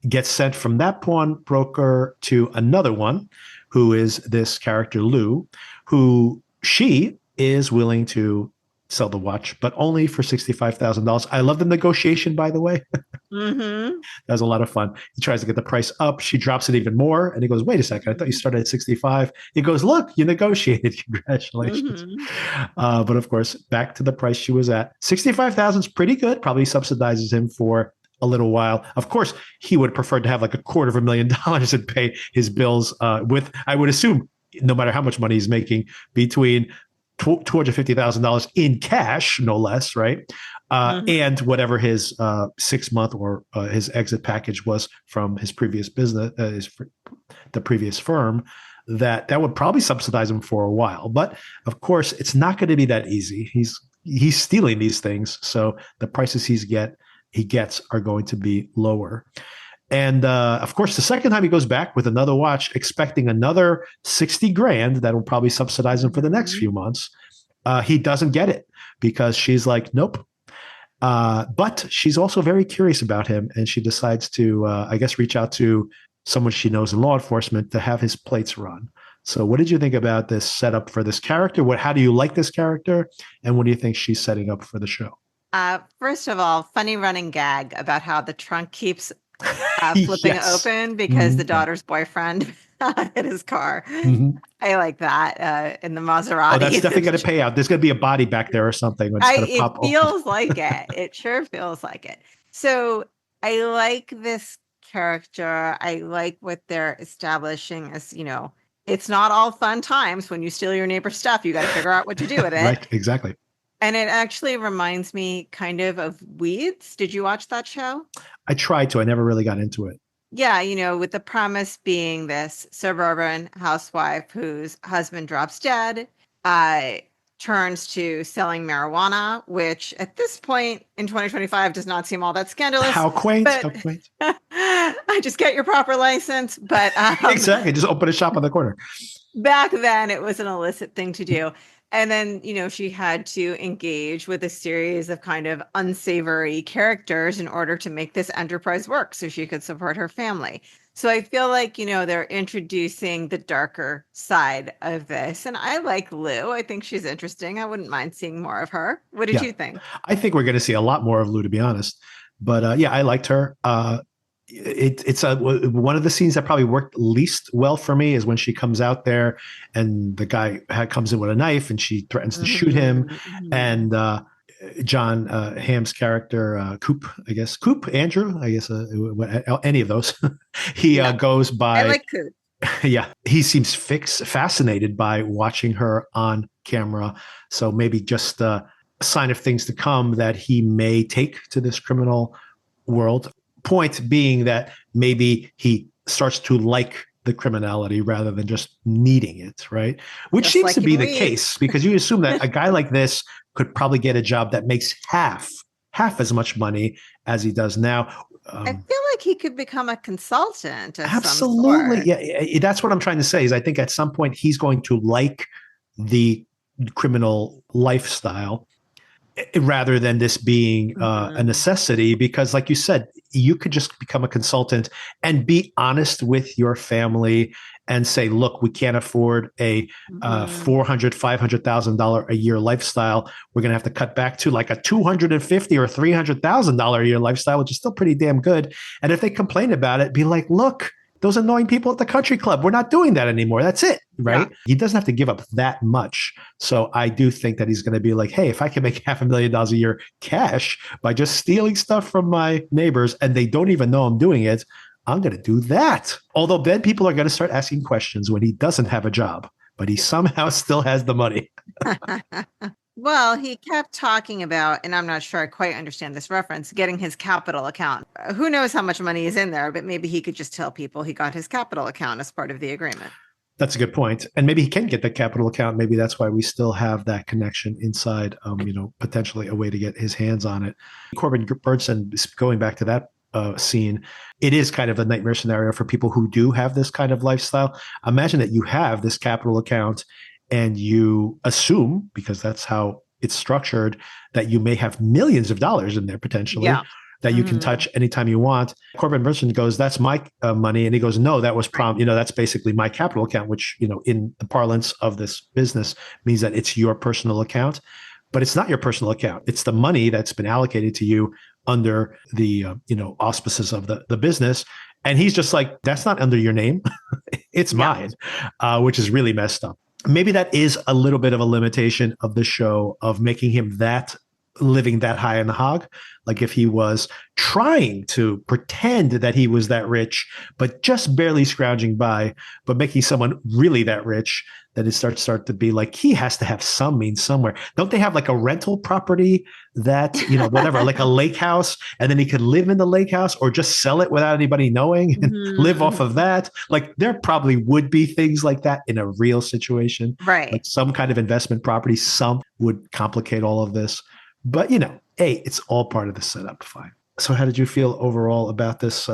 gets sent from that pawnbroker to another one, who is this character, Lou, who she is willing to sell the watch, but only for $65,000. I love the negotiation, by the way. Mm-hmm. That was a lot of fun. He tries to get the price up. She drops it even more. And he goes, wait a second. I thought you started at 65. He goes, look, you negotiated. Congratulations. Mm-hmm. But of course, back to the price she was at. 65,000 is pretty good. Probably subsidizes him for a little while. Of course, he would prefer to have like $250,000 and pay his bills with, I would assume, no matter how much money he's making, between $250,000 in cash, no less, right? Mm-hmm. And whatever his 6 month or his exit package was from his previous business, the previous firm, that would probably subsidize him for a while. But of course, it's not going to be that easy. He's stealing these things, so the prices he gets are going to be lower. And of course, the second time he goes back with another watch, expecting another 60 grand that will probably subsidize him for the next few months, he doesn't get it because she's like, nope. But she's also very curious about him, and she decides to, I guess, reach out to someone she knows in law enforcement to have his plates run. So, what did you think about this setup for this character? How do you like this character, and what do you think she's setting up for the show? First of all, funny running gag about how the trunk keeps flipping Yes. open because the Yeah. daughter's boyfriend hit his car. Mhm. I like that in the Oh, that's definitely going Maserati. to pay out. There's going to be a body back there or something. It's going to It pop open. feels like it. It sure feels like it. So I like this character. I like what they're establishing as, it's not all fun times when you steal your neighbor's stuff. You got to figure out what to do with it. Right. Exactly. And it actually reminds me kind of Weeds. Did you watch that show? I tried to. I never really got into it. Yeah, with the premise being this suburban housewife whose husband drops dead, uh, turns to selling marijuana, which at this point in 2025 does not seem all that scandalous. How quaint. But How quaint. I just get your proper license. But Exactly. Just open a shop on the corner. back then it was an illicit thing to do. And then, she had to engage with a series of kind of unsavory characters in order to make this enterprise work so she could support her family. So I feel like, they're introducing the darker side of this. And I like Lou. I think she's interesting. I wouldn't mind seeing more of her. What did Yeah. you think? I think we're going to see a lot more of Lou, to be honest. But yeah, I liked her. It's one of the scenes that probably worked least well for me is when she comes out there and the guy comes in with a knife and she threatens to shoot him. Mm-hmm. And Jon Hamm's character, Coop, Andrew, I guess, any of those, he goes by. I like Coop. Yeah, he seems fascinated by watching her on camera. So maybe just a sign of things to come that he may take to this criminal world. Point being that maybe he starts to like the criminality rather than just needing it, right? Which Just seems like to be in the Weeds. case because you assume that a guy like this could probably get a job that makes half as much money as he does now. I feel like he could become a consultant of Absolutely. some sort. Yeah, that's what I'm trying to say is I think at some point he's going to like the criminal lifestyle rather than this being a necessity, because like you said, you could just become a consultant and be honest with your family and say, look, we can't afford a $400,000, $500,000 a year lifestyle. We're going to have to cut back to like a $250,000 or $300,000 a year lifestyle, which is still pretty damn good. And if they complain about it, be like, look, those annoying people at the country club, we're not doing that anymore. That's it, right? Yeah. He doesn't have to give up that much. So I do think that he's going to be like, hey, if I can make $500,000 a year cash by just stealing stuff from my neighbors and they don't even know I'm doing it, I'm going to do that. Although then people are going to start asking questions when he doesn't have a job, but he somehow still has the money. Well, he kept talking about, and I'm not sure I quite understand this reference, getting his capital account. Who knows how much money is in there, but maybe he could just tell people he got his capital account as part of the agreement. That's a good point. And maybe he can get the capital account. Maybe that's why we still have that connection inside, potentially a way to get his hands on it. Corbin Burnson, going back to that scene, it is kind of a nightmare scenario for people who do have this kind of lifestyle. Imagine that you have this capital account and you assume, because that's how it's structured, that you may have millions of dollars in there potentially that you can touch anytime you want. Corbin Burnson goes, that's my money. And he goes, no, that was that's basically my capital account, which, in the parlance of this business means that it's your personal account, but it's not your personal account. It's the money that's been allocated to you under the auspices of the business. And he's just like, that's not under your name. It's Yeah. mine, which is really messed up. Maybe that is a little bit of a limitation of the show of making him that living that high in the hog. Like if he was trying to pretend that he was that rich, but just barely scrounging by, but making someone really that rich, that it start to be like he has to have some means somewhere. Don't they have like a rental property that, whatever, like a lake house, and then he could live in the lake house or just sell it without anybody knowing and live off of that? Like there probably would be things like that in a real situation, Right. like some kind of investment property. Some would complicate all of this. But, hey, it's all part of the setup. Fine. So how did you feel overall about this?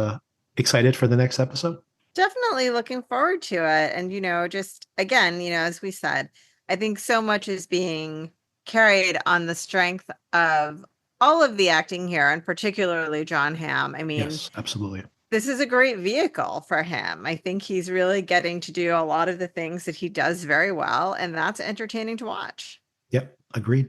Excited for the next episode? Definitely looking forward to it. And, just again, as we said, I think so much is being carried on the strength of all of the acting here, and particularly Jon Hamm. I mean, yes, absolutely. This is a great vehicle for him. I think he's really getting to do a lot of the things that he does very well, and that's entertaining to watch. Yep, agreed.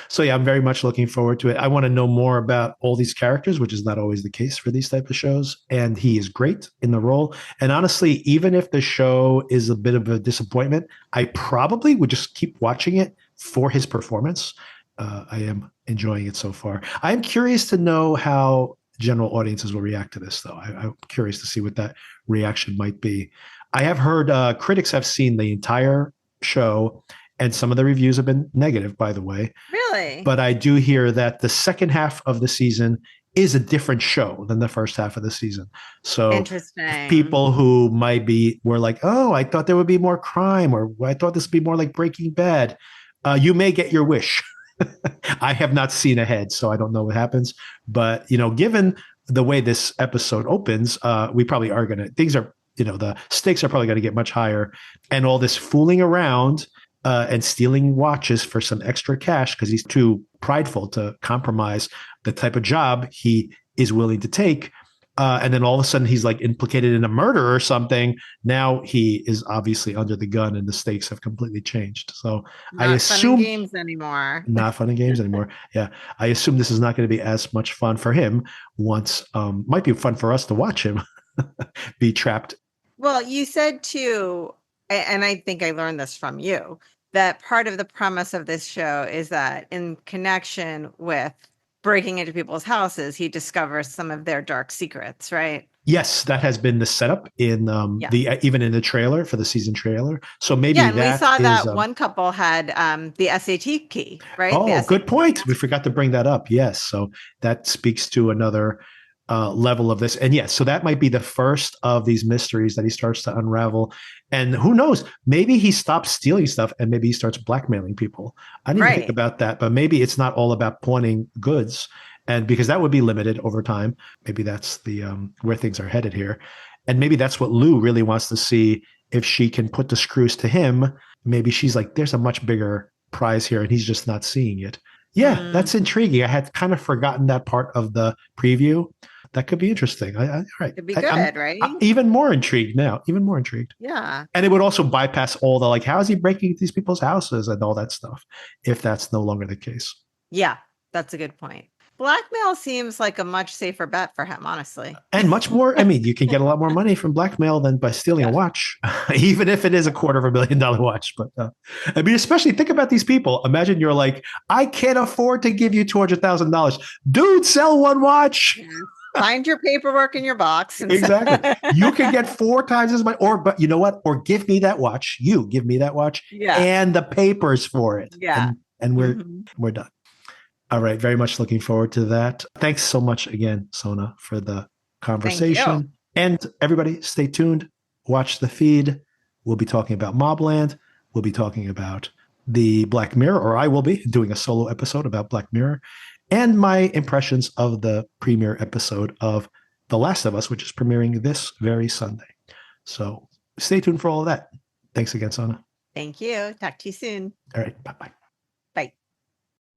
So yeah, I'm very much looking forward to it. I want to know more about all these characters, which is not always the case for these type of shows. And he is great in the role. And honestly, even if the show is a bit of a disappointment, I probably would just keep watching it for his performance. I am enjoying it so far. I'm curious to know how general audiences will react to this, though. I'm curious to see what that reaction might be. I have heard critics have seen the entire show, and some of the reviews have been negative, by the way. Really? But I do hear that the second half of the season is a different show than the first half of the season. So interesting. People who were like, oh, I thought there would be more crime, or I thought this would be more like Breaking Bad. You may get your wish. I have not seen ahead, so I don't know what happens. But, given the way this episode opens, we probably are going to, the stakes are probably going to get much higher. And all this fooling around and stealing watches for some extra cash because he's too prideful to compromise the type of job he is willing to take. And then all of a sudden he's like implicated in a murder or something. Now he is obviously under the gun and the stakes have completely changed. So not I assume fun and games anymore. Not fun and games anymore. Yeah. I assume this is not going to be as much fun for him once, might be fun for us to watch him be trapped. Well, you said too, and I think I learned this from you, that part of the premise of this show is that in connection with breaking into people's houses, he discovers some of their dark secrets, right? Yes, that has been the setup in even in the trailer for the season trailer. So maybe and we saw that is, one couple had the SAT key, right? Oh, SAT good point. We forgot to bring that up. Yes, so that speaks to another level of this. And yes, so that might be the first of these mysteries that he starts to unravel. And who knows, maybe he stops stealing stuff and maybe he starts blackmailing people. I didn't think about that, but maybe it's not all about pawning goods. And because that would be limited over time, maybe that's the where things are headed here. And maybe that's what Lou really wants to see. If she can put the screws to him, maybe she's like, there's a much bigger prize here and he's just not seeing it. Yeah, that's intriguing. I had kind of forgotten that part of the preview. That could be interesting. Right. Could be good, right? I'm even more intrigued now. Even more intrigued. Yeah. And it would also bypass all the how is he breaking into these people's houses and all that stuff if that's no longer the case. Yeah, that's a good point. Blackmail seems like a much safer bet for him, honestly. And much more. I mean, you can get a lot more money from blackmail than by stealing a watch, even if it is a $250,000 watch. But I mean, especially think about these people. Imagine you're like, I can't afford to give you $200,000. Dude, sell one watch. Yeah. Find your paperwork in your box. Exactly. You can get 4 times as much, but you know what? Or give me that watch. You give me that watch and the papers for it. Yeah. And we're done. All right. Very much looking forward to that. Thanks so much again, Sona, for the conversation. And everybody, stay tuned. Watch the feed. We'll be talking about Mobland. We'll be talking about the Black Mirror, or I will be doing a solo episode about Black Mirror, and my impressions of the premiere episode of The Last of Us, which is premiering this very Sunday. So stay tuned for all of that. Thanks again, Sona. Thank you. Talk to you soon. All right. Bye-bye.